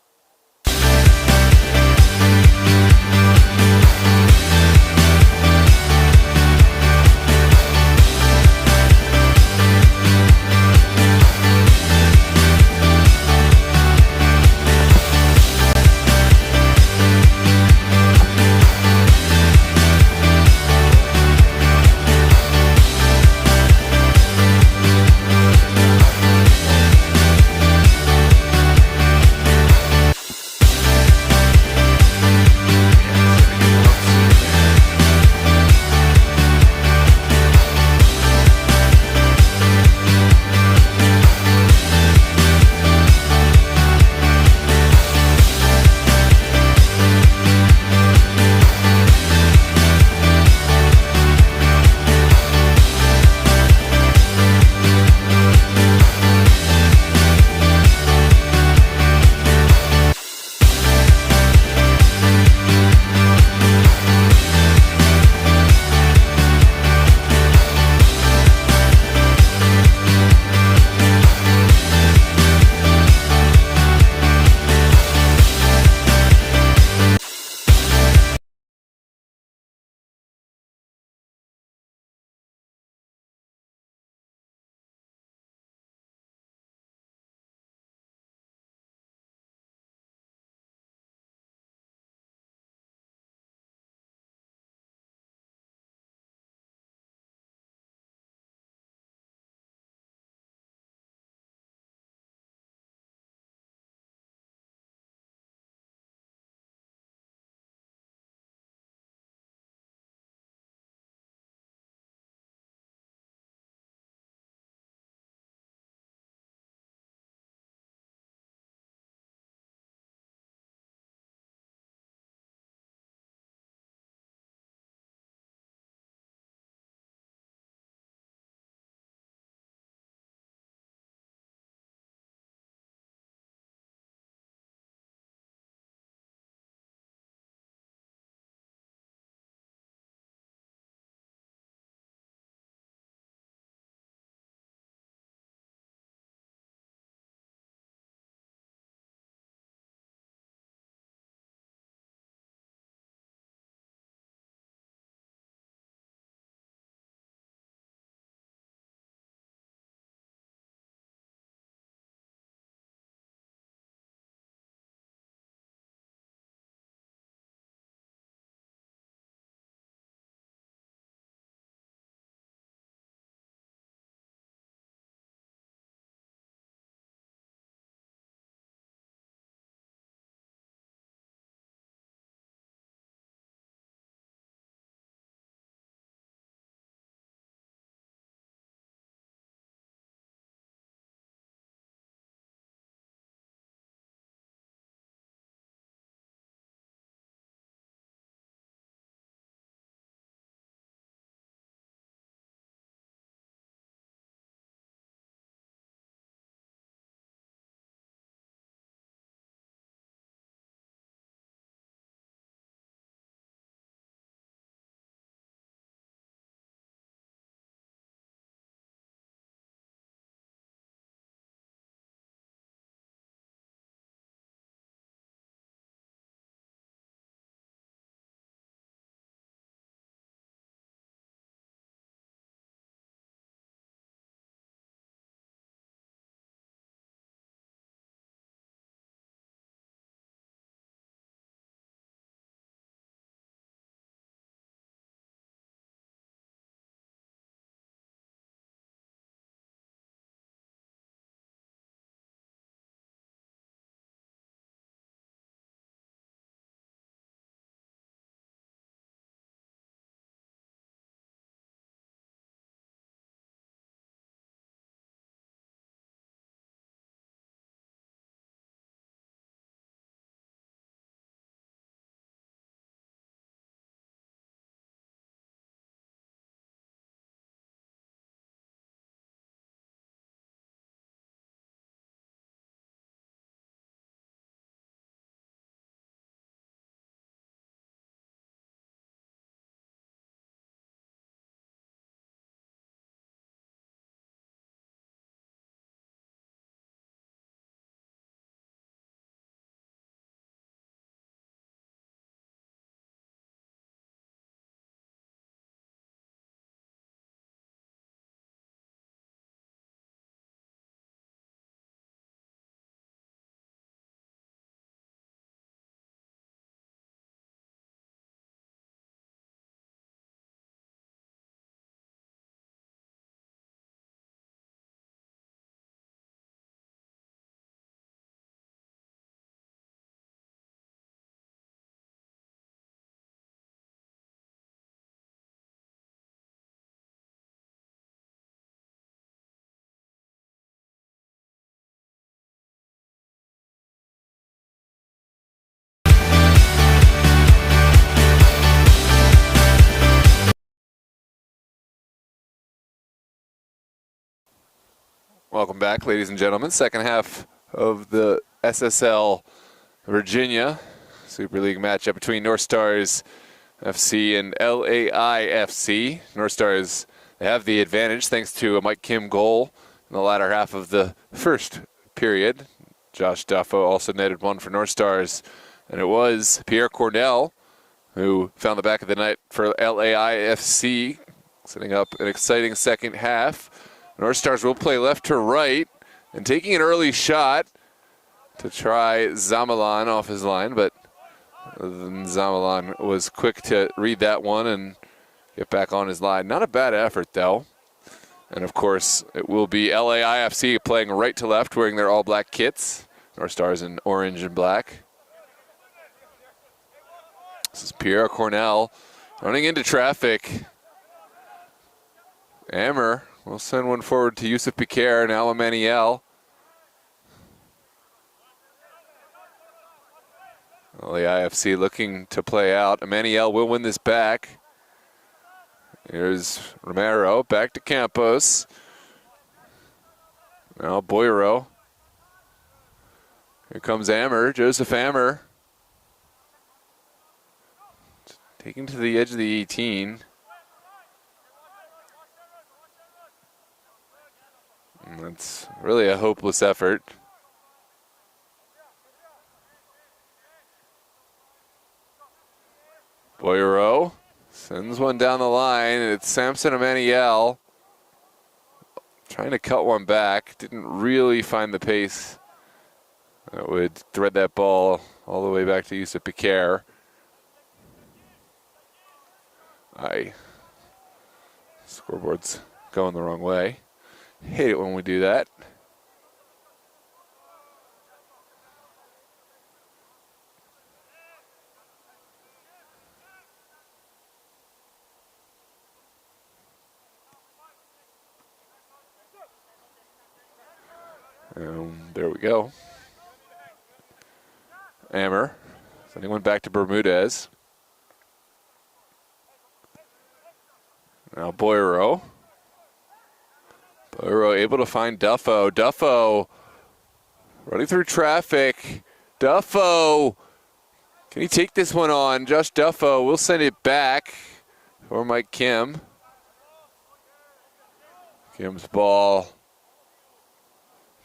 Welcome back, ladies and gentlemen. Second half of the SSL Virginia Super League matchup between North Stars FC and LAI FC. North Stars, they have the advantage thanks to a Mike Kim goal in the latter half of the first period. Josh Duffo also netted one for North Stars, and it was Pierre Cornell who found the back of the net for LAI FC, setting up an exciting second half. North Stars will play left to right and taking an early shot to try Zamalan off his line, but Zamalan was quick to read that one and get back on his line. Not a bad effort, though. And, of course, it will be LAIFC playing right to left, wearing their all-black kits. North Stars in orange and black. This is Pierre Cornell running into traffic. Ammer will send one forward to Yusuf Piquer, now Emmanuel. LAIFC looking to play out. Emmanuel will win this back. Here's Romero, back to Campos. Now Boyero. Here comes Ammer, Joseph Ammer. Taking to the edge of the 18. And that's really a hopeless effort. Boyero sends one down the line, and it's Samson Emmanuel trying to cut one back. Didn't really find the pace that would thread that ball all the way back to Yusuf Piquer. Scoreboard's going the wrong way. Hate it when we do that. There we go. Ammer sending one back to Bermudez. Now Boyero. Boyero able to find Duffo. Duffo running through traffic. Duffo. Can he take this one on? Josh Duffo will send it back for Mike Kim. Kim's ball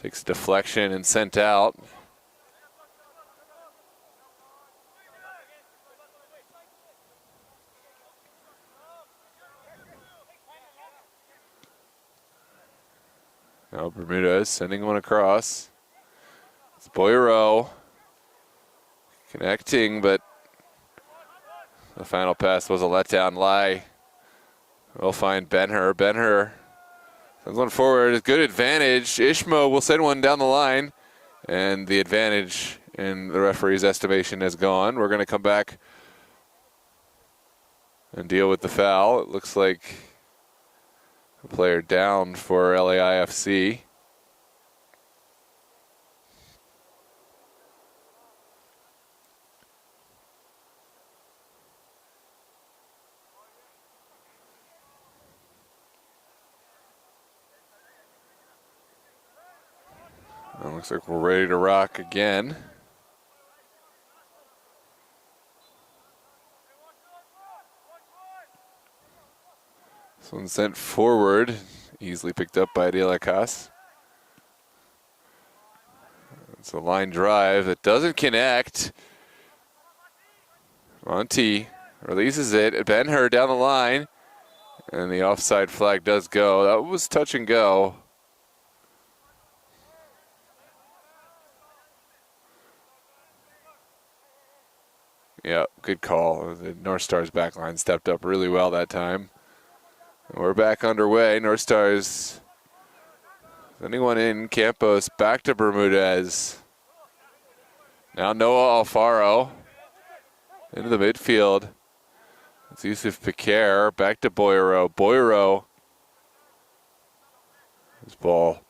takes a deflection and sent out. Now Bermudez sending one across. It's Boyero connecting, but the final pass was a letdown. LAI will find Ben-Hur. Ben-Hur sends one forward. Good advantage. Ishmo will send one down the line, and the advantage in the referee's estimation has gone. We're going to come back and deal with the foul. It looks like a player down for LAIFC. It looks like we're ready to rock again. This one sent forward, easily picked up by De La Casse. It's a line drive that doesn't connect. Monty releases it. Ben-Hur down the line, and the offside flag does go. That was touch and go. Yeah, good call. The North Stars backline stepped up really well that time. We're back underway. North Stars sending one in. Campos back to Bermudez. Now Noah Alfaro into the midfield. It's Yusuf Piquer back to Boyero. Boyero. His ball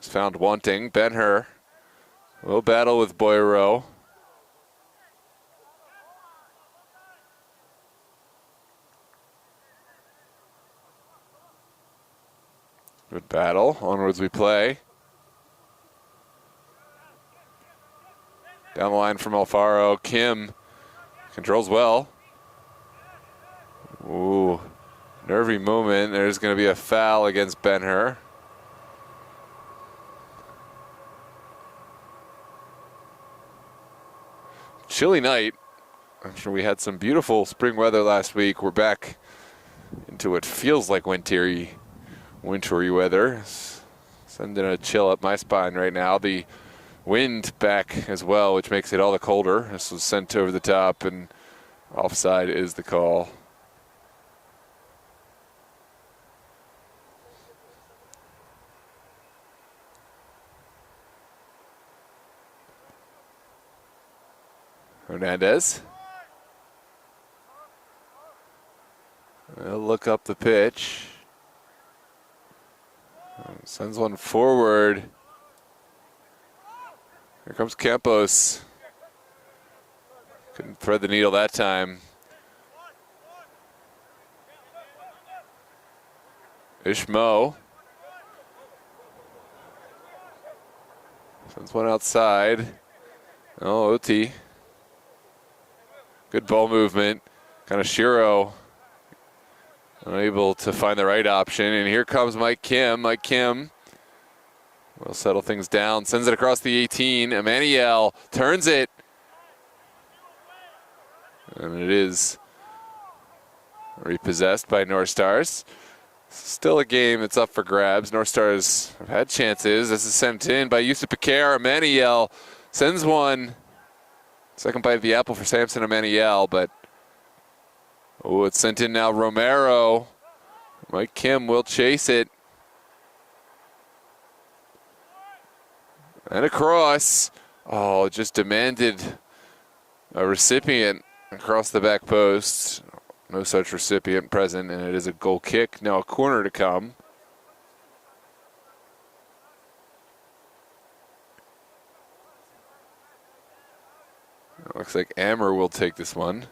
is found wanting. Ben-Hur will battle with Boyero. Good battle. Onwards we play. Down the line from Alfaro. Kim controls well. Ooh, nervy moment. There's going to be a foul against Ben-Hur. Chilly night. I'm sure we had some beautiful spring weather last week. We're back into what feels like wintry weather. Sending a chill up my spine right now. The wind back as well, which makes it all the colder. This was sent over the top, and offside is the call. Hernandez. They'll look up the pitch. Sends one forward. Here comes Campos. Couldn't thread the needle that time. Ishmo. Sends one outside. Oh, OT. Good ball movement. Kind of Shiro unable to find the right option. And here comes Mike Kim. Mike Kim will settle things down. Sends it across the 18. Emmanuel turns it. And it is repossessed by North Stars. Still a game that's up for grabs. North Stars have had chances. This is sent in by Yusuf Piquer. Emmanuel sends one. Second bite of the apple for Samson Emmanuel, but oh, it's sent in now. Romero. Mike Kim will chase it. And across. Oh, just demanded a recipient across the back post. No such recipient present, and it is a goal kick. Now a corner to come. It looks like Ammer will take this one.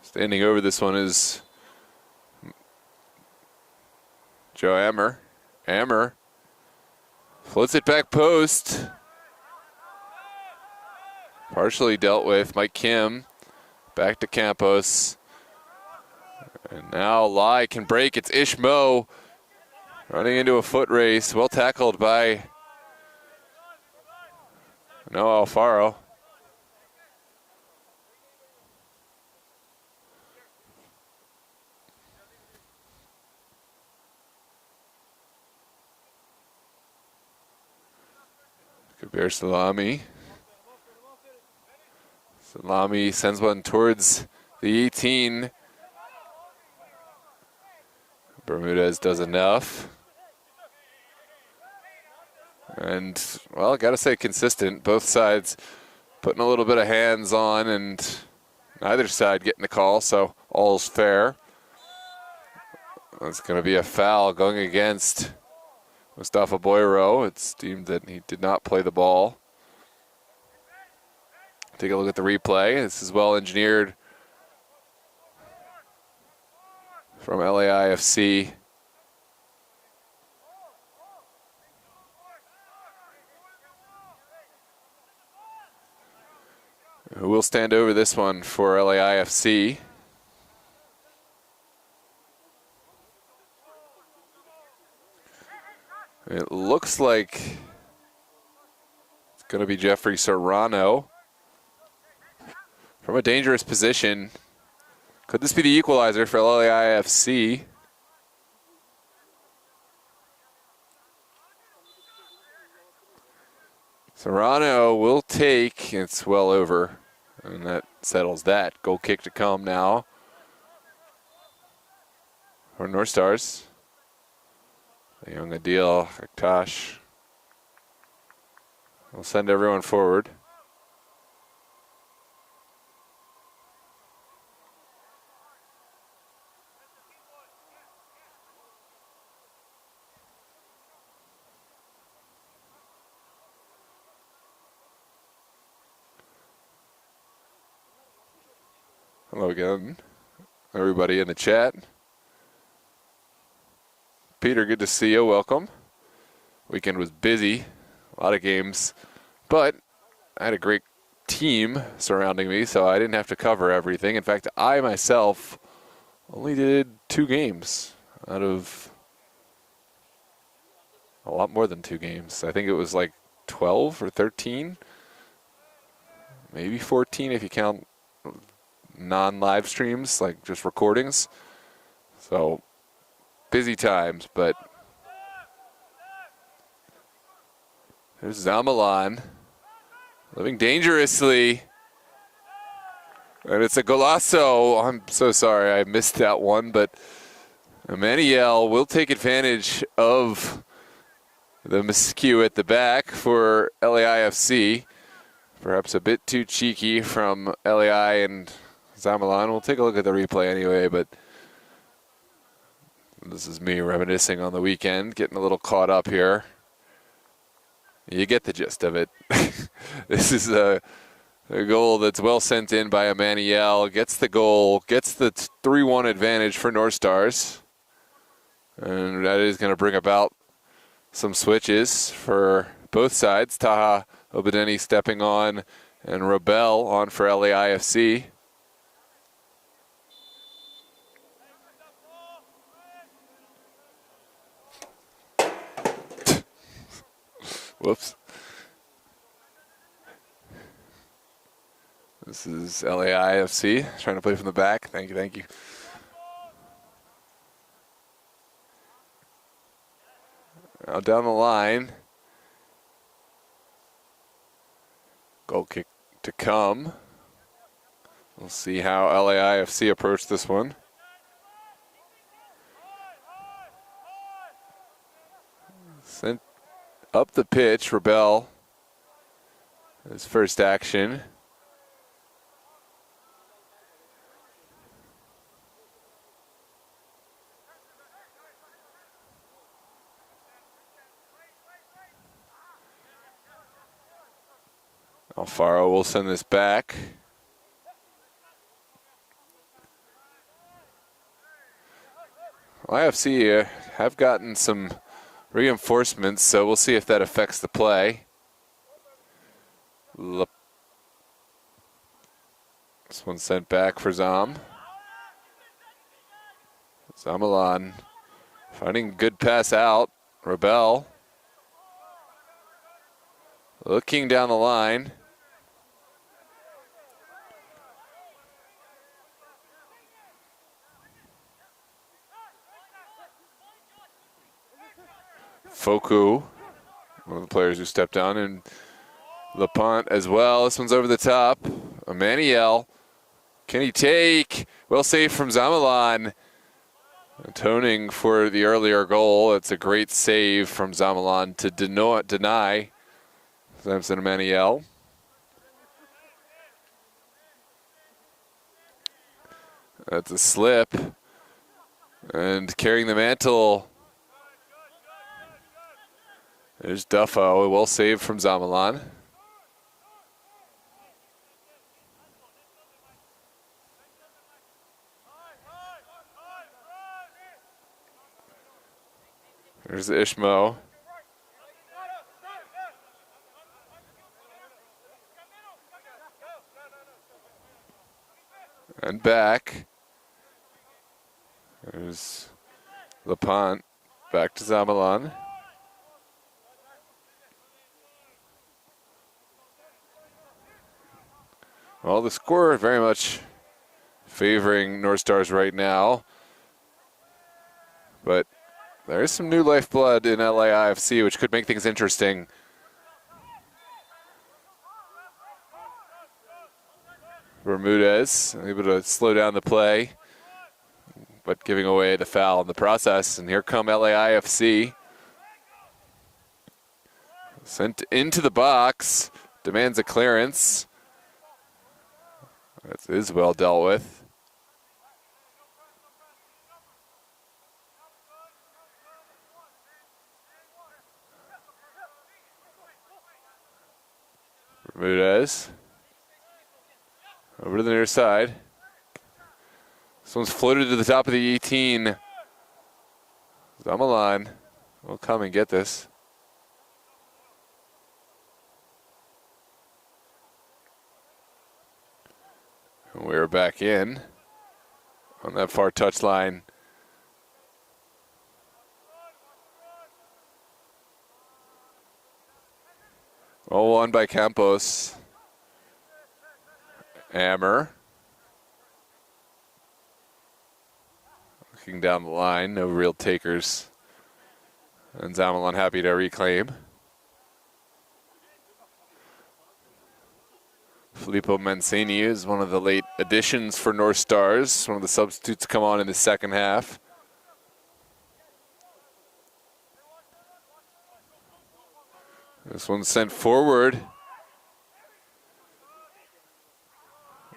Standing over this one is Joe Ammer. Ammer floats it back post. Partially dealt with. Mike Kim back to Campos. And now LAI can break. It's Ishmo running into a foot race. Well tackled by Noah Alfaro. Kabir Salami. Salami sends one towards the 18. Bermudez does enough. And, well, I gotta say consistent. Both sides putting a little bit of hands on and neither side getting the call, so all's fair. It's gonna be a foul going against Mustafa Boyro. It's deemed that he did not play the ball. Take a look at the replay. This is well engineered from LAIFC. Who will stand over this one for LAIFC? It looks like it's going to be Jeffrey Serrano from a dangerous position. Could this be the equalizer for LAIFC? Serrano will take. It's well over, and that settles that. Goal kick to come now for North Stars. The young Adil Aktash will send everyone forward. Hello again, everybody in the chat. Peter, good to see you. Welcome. Weekend was busy, a lot of games, but I had a great team surrounding me, so I didn't have to cover everything. In fact, I myself only did 2 games out of a lot more than 2 games. I think it was like 12 or 13, maybe 14 if you count non-live streams, like just recordings. So busy times, but there's Zamalan living dangerously. And it's a golazo. I'm so sorry I missed that one, but Emmanuel will take advantage of the miscue at the back for LAIFC. Perhaps a bit too cheeky from LAI and Zamalan. We'll take a look at the replay anyway, but this is me reminiscing on the weekend, getting a little caught up here. You get the gist of it. This is a goal that's well sent in by Emmanuel. Gets the goal, gets the 3-1 advantage for North Stars. And that is going to bring about some switches for both sides. Taha Obadeni stepping on and Rebel on for LAIFC. Whoops. This is LAIFC trying to play from the back. Thank you, thank you. Now down the line. Goal kick to come. We'll see how LAIFC approach this one. Sent up the pitch, Rebel. His first action. Alfaro will send this back. IFC have gotten some reinforcements, so we'll see if that affects the play. This one sent back for Zam. Zamalan finding good pass out. Rebel looking down the line. Foku, one of the players who stepped down, and LaPont as well. This one's over the top. Emmanuel, can he take? Well saved from Zamalan. Atoning for the earlier goal. It's a great save from Zamalan to deny Samson Emmanuel. That's a slip. And carrying the mantle. There's Duffo, well saved from Zamalan. There's Ishmo. And back. There's LaPont. Back to Zamalan. Well, the score very much favoring North Stars right now. But there is some new lifeblood in LAIFC, which could make things interesting. Bermudez able to slow down the play, but giving away the foul in the process. And here come LAIFC. Sent into the box, demands a clearance. That is well dealt with. Bermudez over to the near side. This one's floated to the top of the 18. Zamalan will come and get this. And we're back in on that far touchline. Oh, won by Campos. Ammer. Looking down the line, no real takers. And Zamalan happy to reclaim. Filippo Mancini is one of the late additions for North Stars. One of the substitutes come on in the second half. This one's sent forward.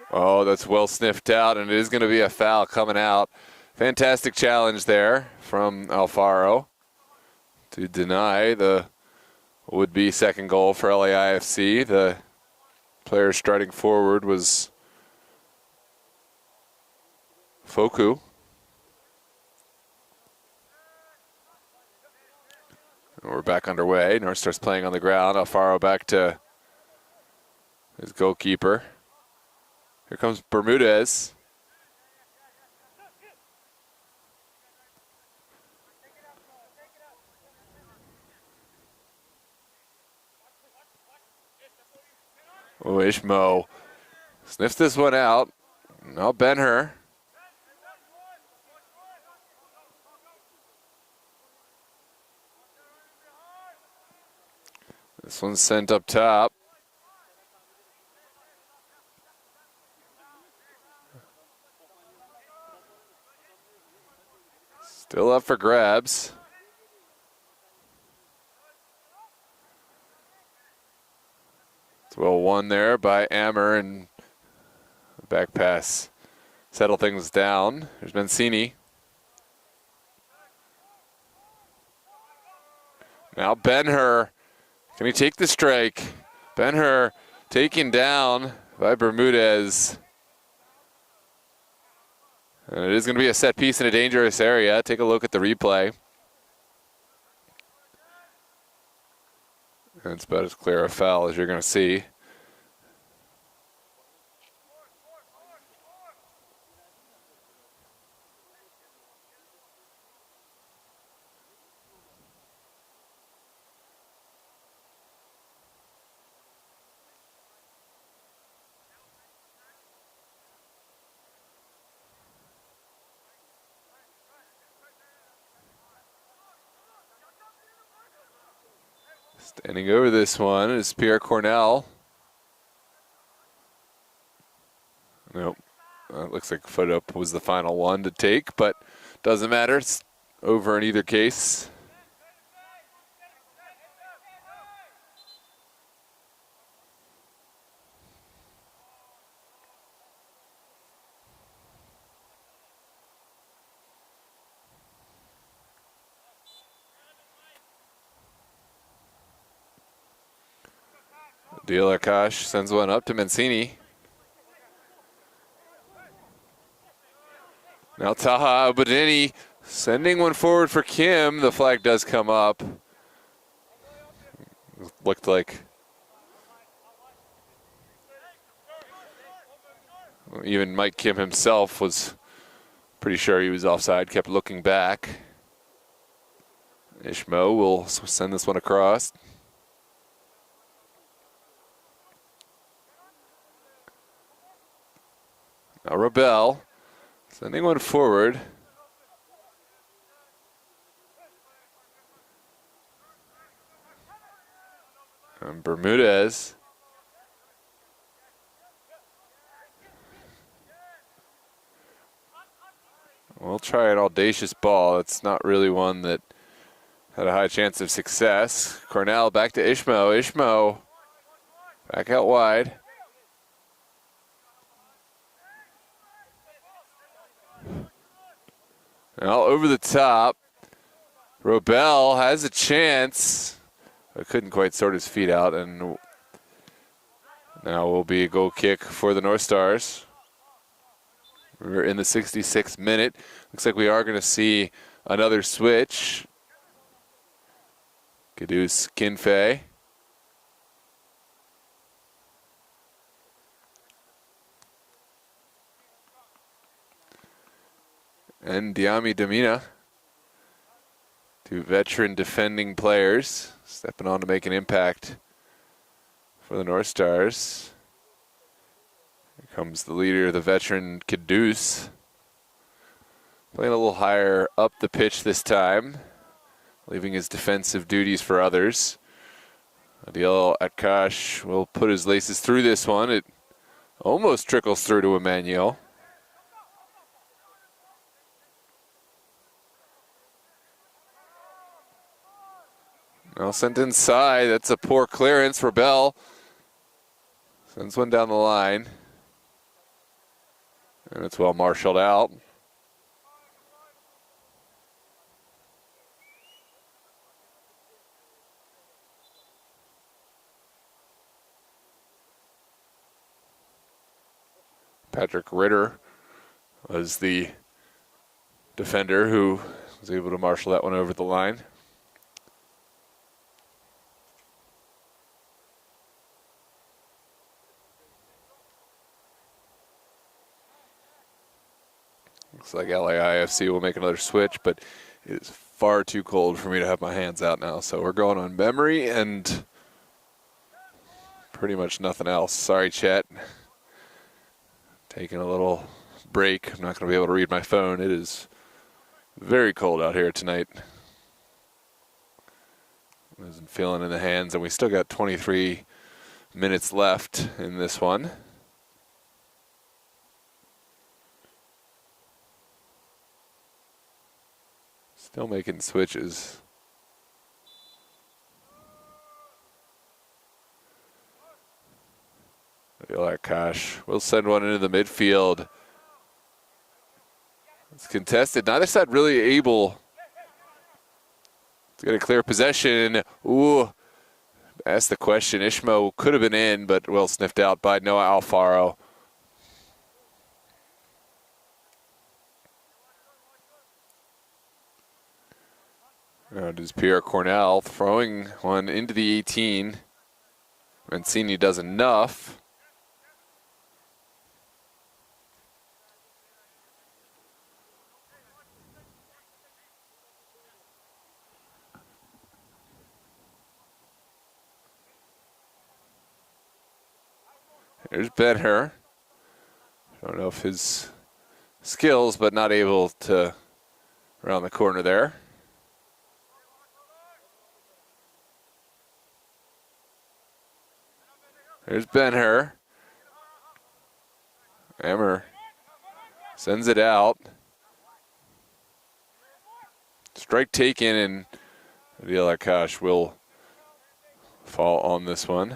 Oh, that's well sniffed out, and it is going to be a foul coming out. Fantastic challenge there from Alfaro to deny the would-be second goal for LAIFC. The player striding forward was Foku. And we're back underway. North Star's playing on the ground. Alfaro back to his goalkeeper. Here comes Bermudez. Oh, Ishmo sniffs this one out. Now Ben-Hur. This one's sent up top. Still up for grabs. It's well won there by Ammer, and back pass. Settle things down. There's Mancini. Now Ben-Hur. Can he take the strike? Ben-Hur taken down by Bermudez. And it is going to be a set piece in a dangerous area. Take a look at the replay. And it's about as clear a foul as you're going to see. Standing over this one is Pierre Cornell. Nope. It looks like foot up was the final one to take, but doesn't matter. It's over in either case. Dielakash sends one up to Mancini. Now Taha Abudini sending one forward for Kim. The flag does come up. Looked like even Mike Kim himself was pretty sure he was offside, kept looking back. Ishmo will send this one across. Now Rebel sending one forward. And Bermudez. We'll try an audacious ball. It's not really one that had a high chance of success. Cornell back to Ishmo. Ishmo back out wide. Now over the top. Robel has a chance, but couldn't quite sort his feet out, and now will be a goal kick for the North Stars. We're in the 66th minute. Looks like we are going to see another switch. Caduce Kinfei. And Diami Damina. Two veteran defending players stepping on to make an impact for the North Stars. Here comes the leader, the veteran Caduce. Playing a little higher up the pitch this time, leaving his defensive duties for others. Adil Akash will put his laces through this one. It almost trickles through to Emmanuel. Now sent inside. That's a poor clearance. Rebel sends one down the line. And it's well marshaled out. Patrick Ritter was the defender who was able to marshal that one over the line. Looks like LAI will make another switch, but it is far too cold for me to have my hands out now. So we're going on memory and pretty much nothing else. Sorry, chat. Taking a little break. I'm not going to be able to read my phone. It is very cold out here tonight. Wasn't feeling in the hands, and we still got 23 minutes left in this one. Still making switches. Akash will send one into the midfield. It's contested. Neither side really able to get a clear possession. Ooh, asked the question. Ishmo could have been in, but well sniffed out by Noah Alfaro. Now it is Pierre Cornell throwing one into the 18. Mancini does enough. Here's Ben-Hur. I don't know if his skills, but not able to around the corner there. There's Ben-Hur. Emmer sends it out. Strike taken, and Adil Akash will fall on this one.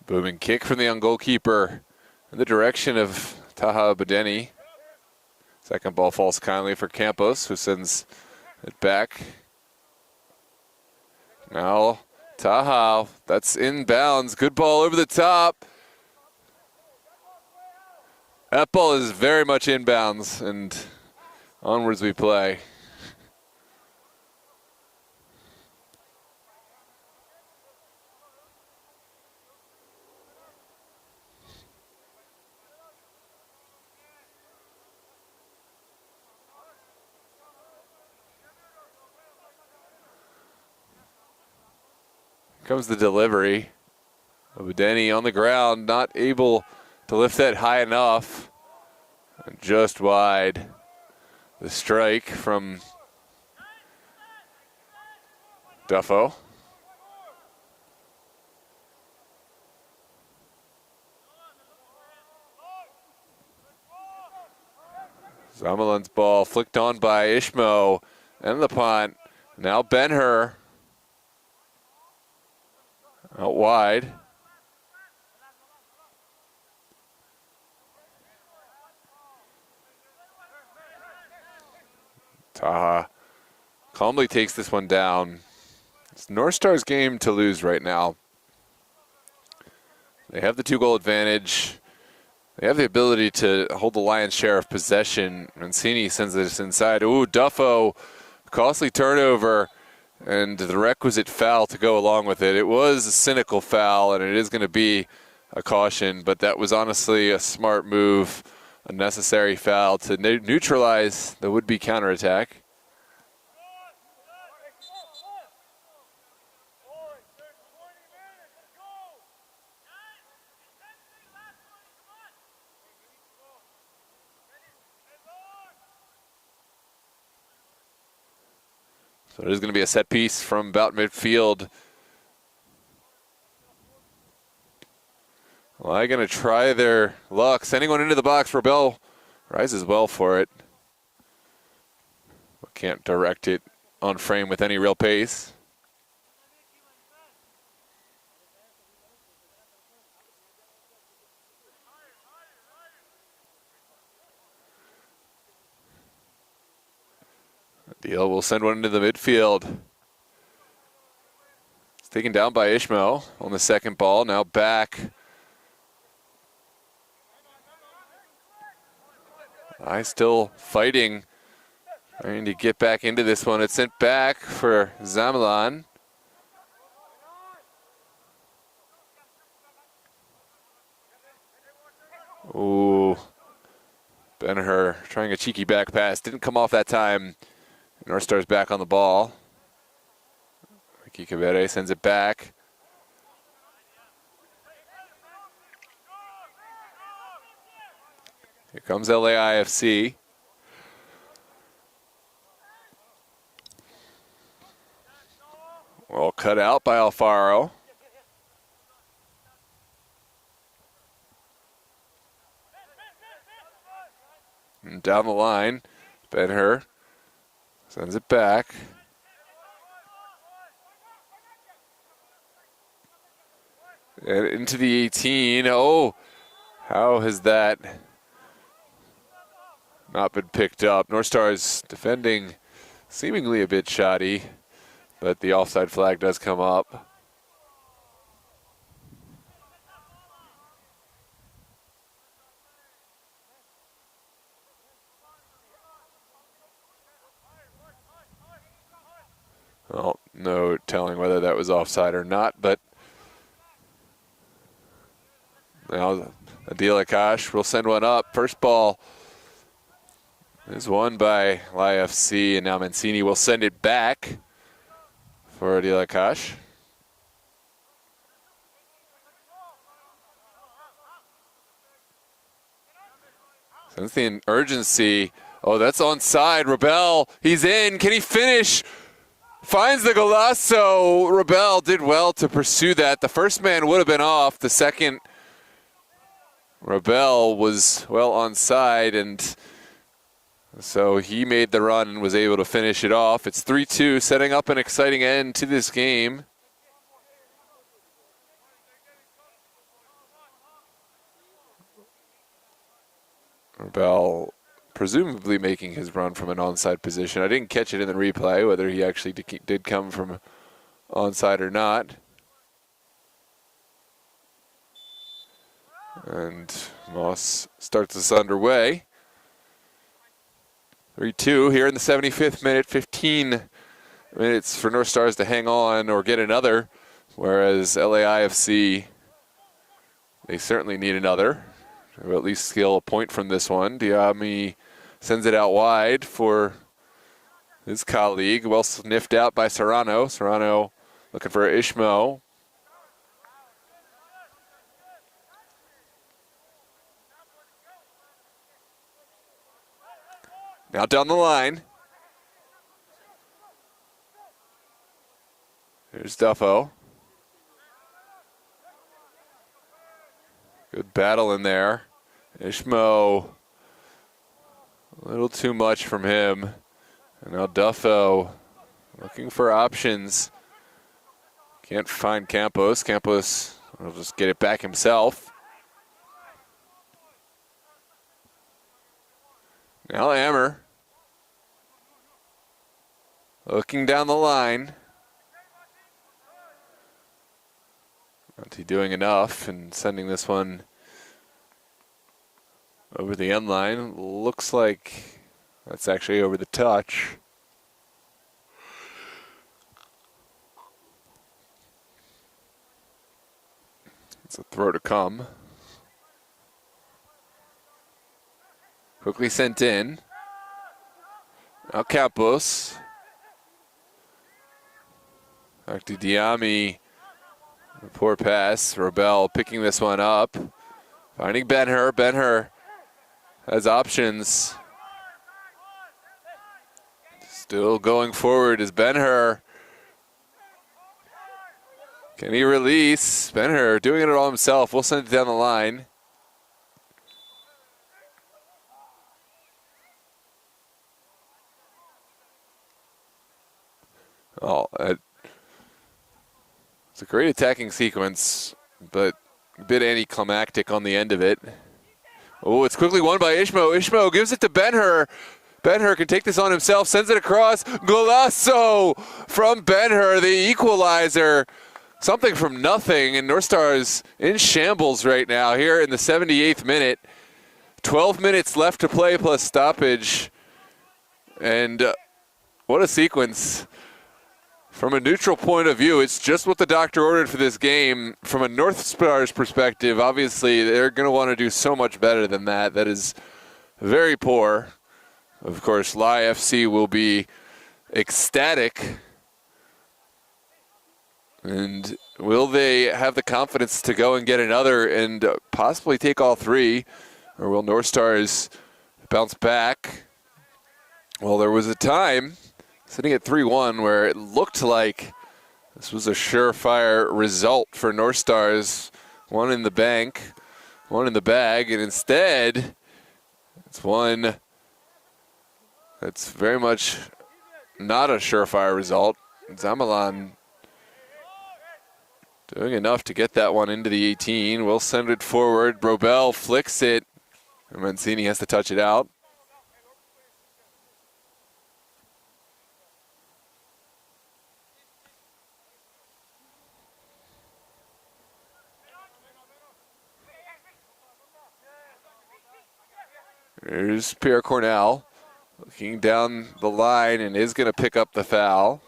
Booming kick from the young goalkeeper in the direction of Taha Badeni. Second ball falls kindly for Campos, who sends it back. Now Taha, that's inbounds. Good ball over the top. That ball is very much inbounds, and onwards we play. Comes the delivery. Badeni on the ground, not able to lift that high enough. And just wide. The strike from Duffo. Zamalin's ball flicked on by Ishmo and the punt. Now Ben-Hur. Out wide. Taha calmly takes this one down. It's North Star's game to lose right now. They have the 2-goal advantage. They have the ability to hold the lion's share of possession. Mancini sends this inside. Ooh, Duffo, costly turnover, and the requisite foul to go along with it. It was a cynical foul, and it is going to be a caution, but that was honestly a smart move, a necessary foul to neutralize the would-be counterattack. So it is going to be a set piece from about midfield. LAI going to try their luck. Sending one into the box. Rebel rises well for it. But can't direct it on frame with any real pace. Deal will send one into the midfield. It's taken down by Ishmael on the second ball. Now back. LAI still fighting, trying to get back into this one. It's sent back for Zamalan. Ooh. Ben-Hur trying a cheeky back pass. Didn't come off that time. North Star's back on the ball. Kikabere sends it back. Here comes LAIFC. Well cut out by Alfaro. And down the line, Ben-Hur sends it back. And into the 18. Oh, how has that not been picked up? North Star's defending seemingly a bit shoddy, but the offside flag does come up. Well, no telling whether that was offside or not, but now Adil Akash will send one up. First ball is won by LAIFC, and now Mancini will send it back for Adil Akash. Sense the urgency. Oh, that's onside. Rebel, he's in. Can he finish? Finds the golazo. Rebel did well to pursue that. The first man would have been off. The second, Rebel was well onside, and so he made the run and was able to finish it off. It's 3-2, setting up an exciting end to this game. Rebel presumably making his run from an onside position. I didn't catch it in the replay, whether he actually did come from onside or not. And Moss starts us underway. 3-2 here in the 75th minute. 15 minutes for North Stars to hang on or get another, whereas LAIFC, they certainly need another. They'll at least steal a point from this one. Diami sends it out wide for his colleague. Well sniffed out by Serrano. Serrano looking for Ishmael. Now down the line. Here's Duffo. Good battle in there. Ishmael, a little too much from him. And now Duffo looking for options. Can't find Campos. Campos will just get it back himself. Now Ammer. Looking down the line. Auntie doing enough and sending this one over the end line. Looks like that's actually over the touch. It's a throw to come. Quickly sent in. Now Campos. Back to Diami. A poor pass. Robel picking this one up. Finding Ben-Hur. Ben-Hur has options. Still going forward is Ben-Hur. Can he release? Ben-Hur doing it all himself. We'll send it down the line. Oh, it's a great attacking sequence, but a bit anticlimactic on the end of it. Oh, it's quickly won by Ishmo. Ishmo gives it to Ben-Hur. Ben-Hur can take this on himself, sends it across. Golasso from Ben-Hur, the equalizer. Something from nothing, and North Stars in shambles right now here in the 78th minute. 12 minutes left to play plus stoppage. And what a sequence. From a neutral point of view, it's just what the doctor ordered for this game. From a North Stars perspective, obviously they're going to want to do so much better than that. That is very poor. Of course, LAI FC will be ecstatic. And will they have the confidence to go and get another and possibly take all three? Or will North Stars bounce back? Well, there was a time sitting at 3-1 where it looked like this was a surefire result for North Stars. One in the bank, one in the bag, and instead it's one that's very much not a surefire result. Zamalan doing enough to get that one into the 18. We'll send it forward. Robel flicks it, and Mancini has to touch it out. There's Pierre Cornell looking down the line and is going to pick up the foul.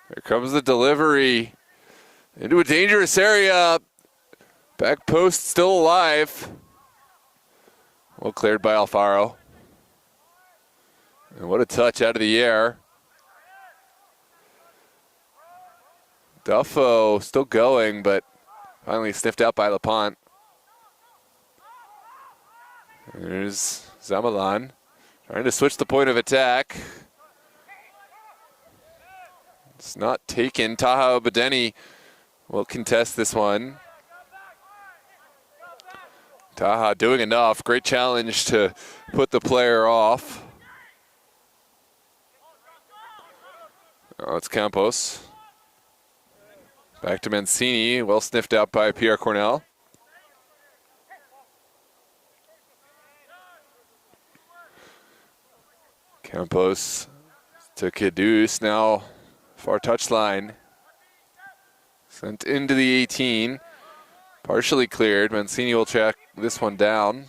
Here comes the delivery into a dangerous area. Back post still alive. Well cleared by Alfaro. And what a touch out of the air. Duffo still going, but finally sniffed out by LaPont. There's Zamalan trying to switch the point of attack. It's not taken. Taha Obadeni will contest this one. Taha doing enough. Great challenge to put the player off. Oh, it's Campos. Back to Mancini. Well sniffed out by Pierre Cornell. Campos to Kidus now. Far touchline. Sent into the 18. Partially cleared. Mancini will check this one down.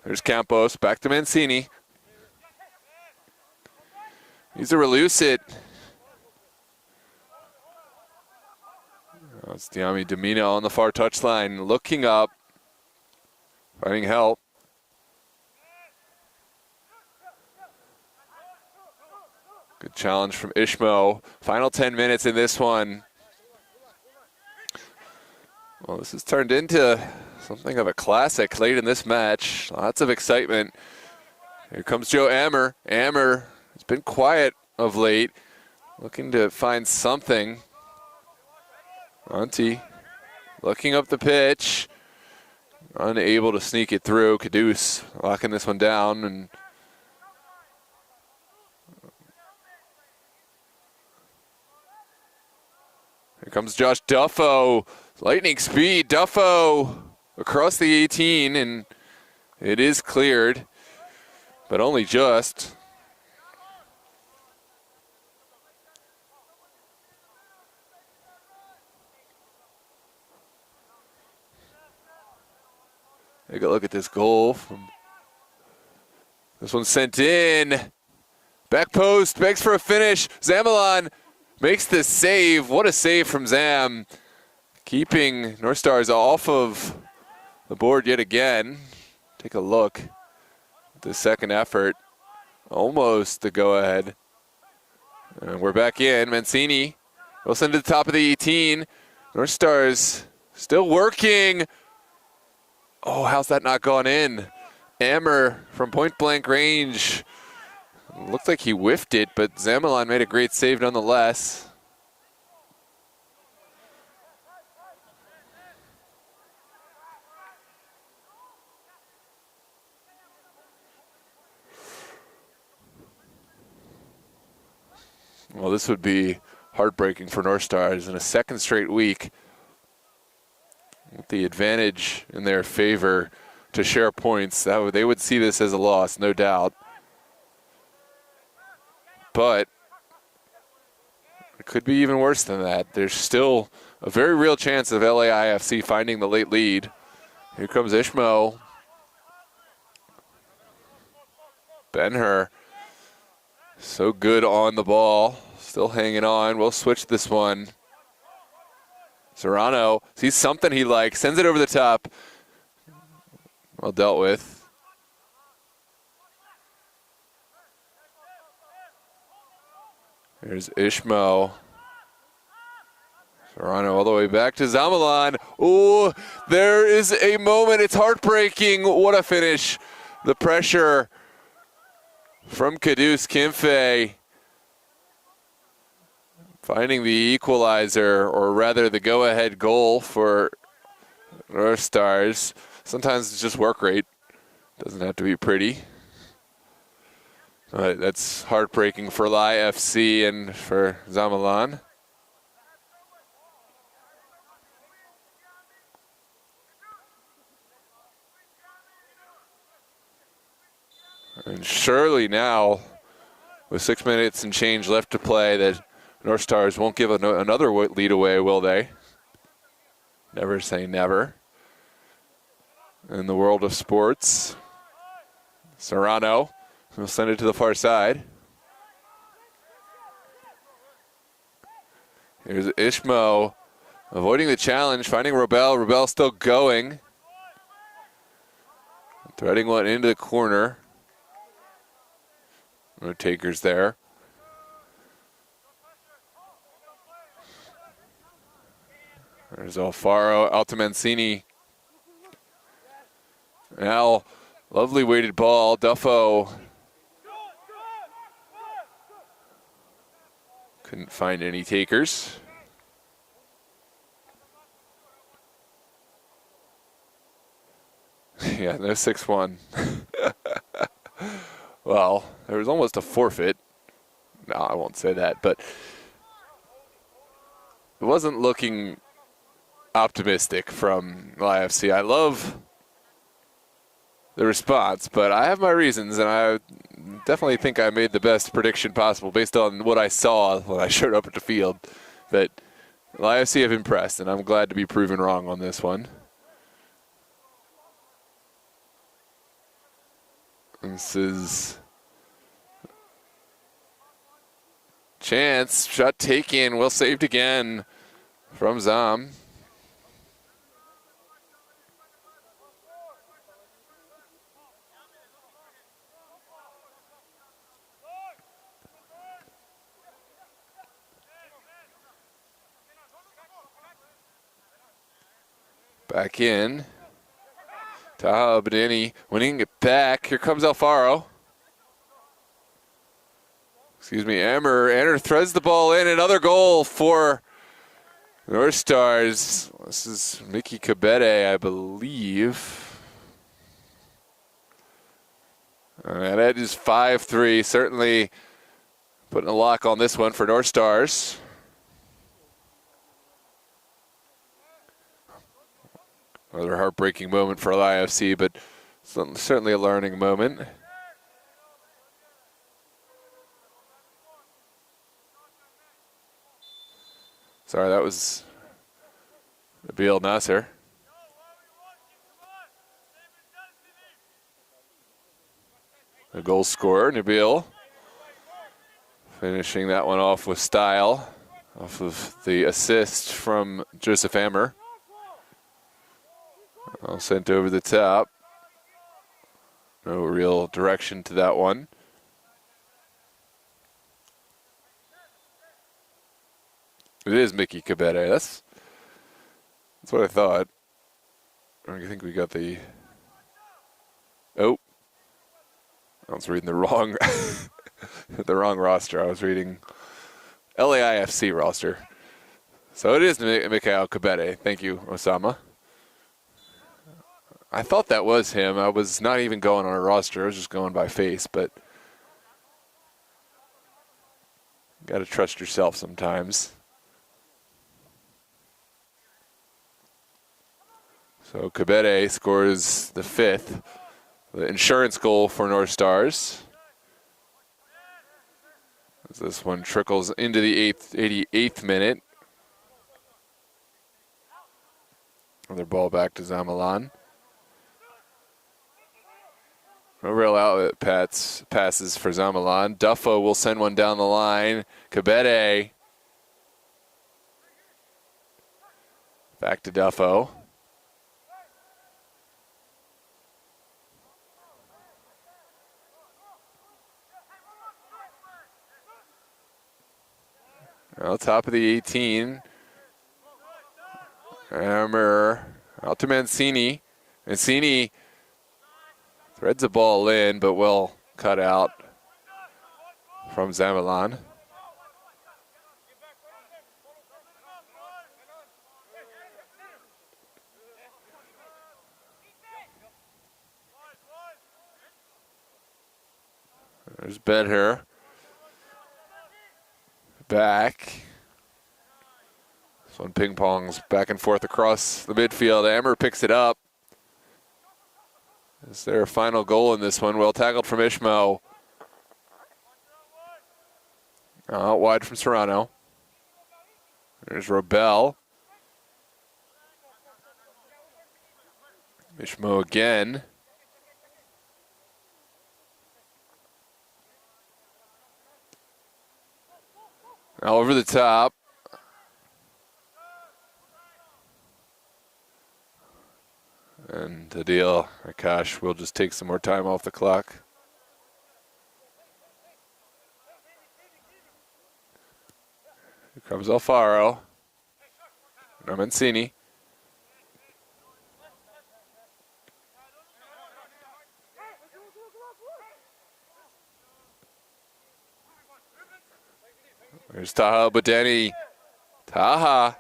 There's Campos. Back to Mancini. Needs to release it. Oh, it's Diami Domino on the far touchline. Looking up. Finding help. Good challenge from Ishmo. Final 10 minutes in this one. Well, this has turned into something of a classic late in this match. Lots of excitement. Here comes Joe Ammer. Ammer has been quiet of late, looking to find something. Auntie looking up the pitch. unable to sneak it through. Caduce locking this one down, and here comes Josh Duffo. Lightning speed. Duffo across the 18, and it is cleared, but only just. Take a look at this goal. This one's sent in. Back post, begs for a finish. Zamalon makes the save. What a save from Zam. Keeping North Stars off of the board yet again. Take a look at the second effort. Almost the go-ahead. And we're back in. Mancini will send to the top of the 18. North Stars still working. Oh, how's that not gone in? Ammer from point-blank range. Looked like he whiffed it, but Zamalon made a great save nonetheless. Well, this would be heartbreaking for North Stars in a second straight week. With the advantage in their favor to share points, they would see this as a loss, no doubt. But it could be even worse than that. There's still a very real chance of LAIFC finding the late lead. Here comes Ishmo. Ben-Hur, so good on the ball, still hanging on. We'll switch this one. Serrano sees something he likes, sends it over the top. Well dealt with. There's Ishmo. Serrano all the way back to Zamalon. Oh, there is a moment. It's heartbreaking. What a finish. The pressure from Caduce Kimfe. Finding the equalizer, or rather the go-ahead goal for North Stars. Sometimes it's just work rate. Doesn't have to be pretty. But that's heartbreaking for LAI FC and for Zamalon. And surely now, with 6 minutes and change left to play, that North Stars won't give another lead away, will they? Never say never. In the world of sports, Serrano will send it to the far side. Here's Ishmo avoiding the challenge, finding Robel. Robel still going. Threading one into the corner. No takers there. There's Alfaro, Altamancini. Now, lovely weighted ball. Duffo couldn't find any takers. Yeah, no 6-1. Well, there was almost a forfeit. No, I won't say that, but it wasn't looking optimistic from LAIFC. I love the response, but I have my reasons, and I definitely think I made the best prediction possible based on what I saw when I showed up at the field. That LAIFC have impressed, and I'm glad to be proven wrong on this one. This is chance, shot taken, well saved again from Zam. Back in. Taha Abdini winning it back. Here comes Alfaro. Excuse me, Ammer threads the ball in. Another goal for North Stars, this is Mickey Cabete, I believe. That is 5-3. Certainly putting a lock on this one for North Stars. Another heartbreaking moment for LAI, but certainly a learning moment. Sorry, that was Nabil Nasser. The goal scorer, Nabil. Finishing that one off with style, off of the assist from Joseph Hammer. All sent over the top. No real direction to that one. It is Mickey Cabete. That's what I thought. I think we got the. Oh, I was reading the wrong, the wrong roster. I was reading LAIFC roster. So it is Mikhail Cabete. Thank you, Osama. I thought that was him. I was not even going on a roster. I was just going by face, but got to trust yourself sometimes. So Cabete scores the 5th, the insurance goal for North Stars. As this one trickles into the 88th minute. Another ball back to Zamalan. No real outlet passes for Zamalan. Duffo will send one down the line. Cabete. Back to Duffo. Well, top of the 18. Hammer out to Mancini. Mancini threads the ball in, but well cut out from Zamalan. There's Ben-Hur. Back. This one ping pongs back and forth across the midfield. Hammer picks it up. Is there a final goal in this one? Well tackled from Ishmo. Out wide from Serrano. There's Robel. Ishmo again. Now over the top. And the deal, Akash will just take some more time off the clock. Here comes Alfaro. Now Mancini. There's Taha Badeni. Taha.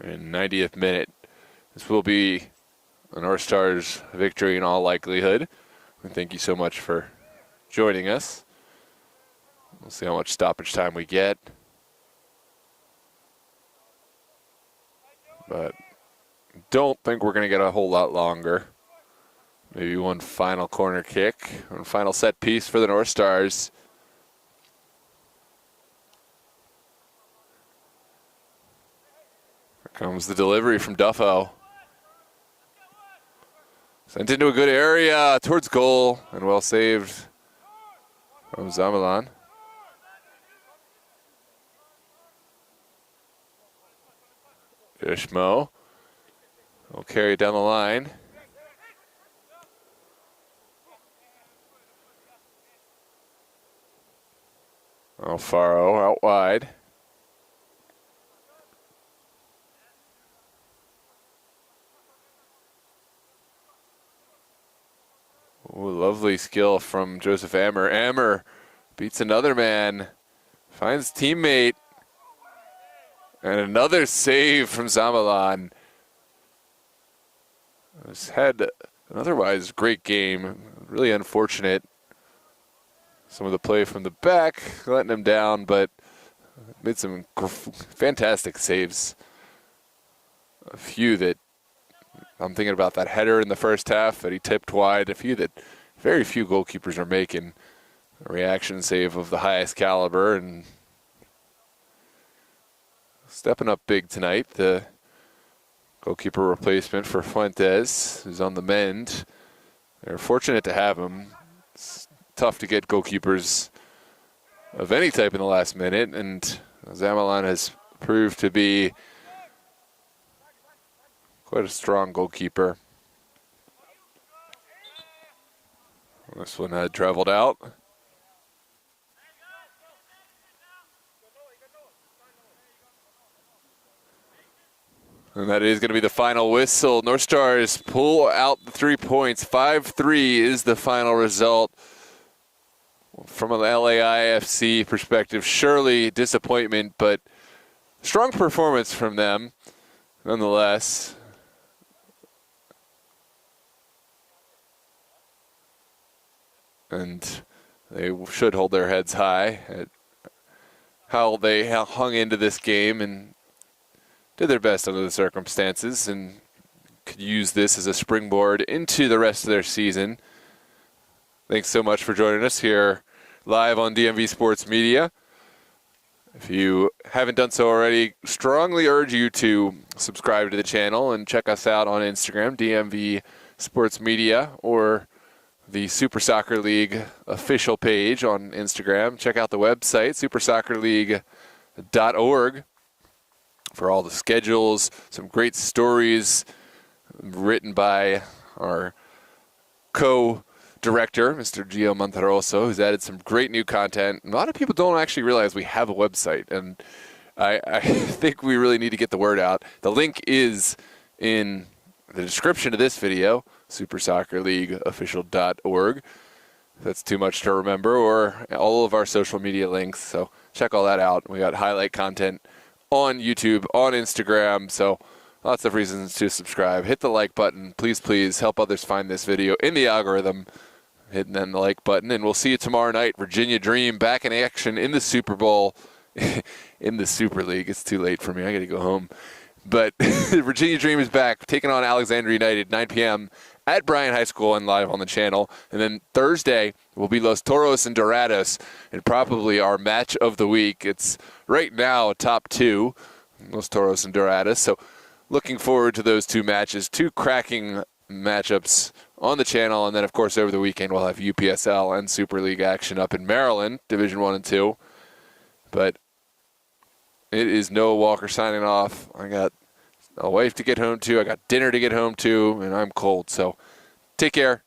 In 90th minute. This will be a North Stars victory in all likelihood. And thank you so much for joining us. We'll see how much stoppage time we get. But don't think we're going to get a whole lot longer. Maybe one final corner kick, one final set piece for the North Stars. Here comes the delivery from Duffo. Sent into a good area towards goal and well saved from Zamalan. Ishmo will carry it down the line. Alfaro out wide. Ooh, lovely skill from Joseph Ammer. Ammer beats another man, finds teammate, and another save from Zamalan. Has had an otherwise great game. Really unfortunate. Some of the play from the back letting him down, but made some fantastic saves. A few that I'm thinking about, that header in the first half that he tipped wide. A few that very few goalkeepers are making. A reaction save of the highest caliber, and stepping up big tonight. The goalkeeper replacement for Fuentes, who's on the mend. They're fortunate to have him. It's tough to get goalkeepers of any type in the last minute, and Zamalan has proved to be quite a strong goalkeeper. This one had traveled out. And that is going to be the final whistle. North Stars pull out the 3 points. 5-3 is the final result. From an LAI perspective, surely disappointment, but strong performance from them nonetheless. And they should hold their heads high at how they hung into this game and did their best under the circumstances, and could use this as a springboard into the rest of their season. Thanks so much for joining us here live on DMV Sports Media. If you haven't done so already, strongly urge you to subscribe to the channel and check us out on Instagram, DMV Sports Media, or the Super Soccer League official page on Instagram. Check out the website, supersoccerleague.org, for all the schedules, some great stories written by our co-director, Mr. Gio Monteroso, who's added some great new content. A lot of people don't actually realize we have a website, and I think we really need to get the word out. The link is in the description of this video, supersoccerleagueofficial.org. That's too much to remember, or all of our social media links. So check all that out. We got highlight content on YouTube, on Instagram, so lots of reasons to subscribe. Hit the like button. Please, please help others find this video in the algorithm. Hitting then the like button, and we'll see you tomorrow night. Virginia Dream back in action in the Super Bowl, in the Super League. It's too late for me. I got to go home. But Virginia Dream is back, taking on Alexandria United, 9 p.m. at Bryan High School and live on the channel. And then Thursday will be Los Toros and Dorados, and probably our match of the week. It's right now top two, Los Toros and Dorados. So looking forward to those two matches, two cracking matchups on the channel. And then, of course, over the weekend we'll have UPSL and Super League action up in Maryland, Division 1 and 2. But it is Noah Walker signing off. I got a wife to get home to. I got dinner to get home to, and I'm cold. So take care.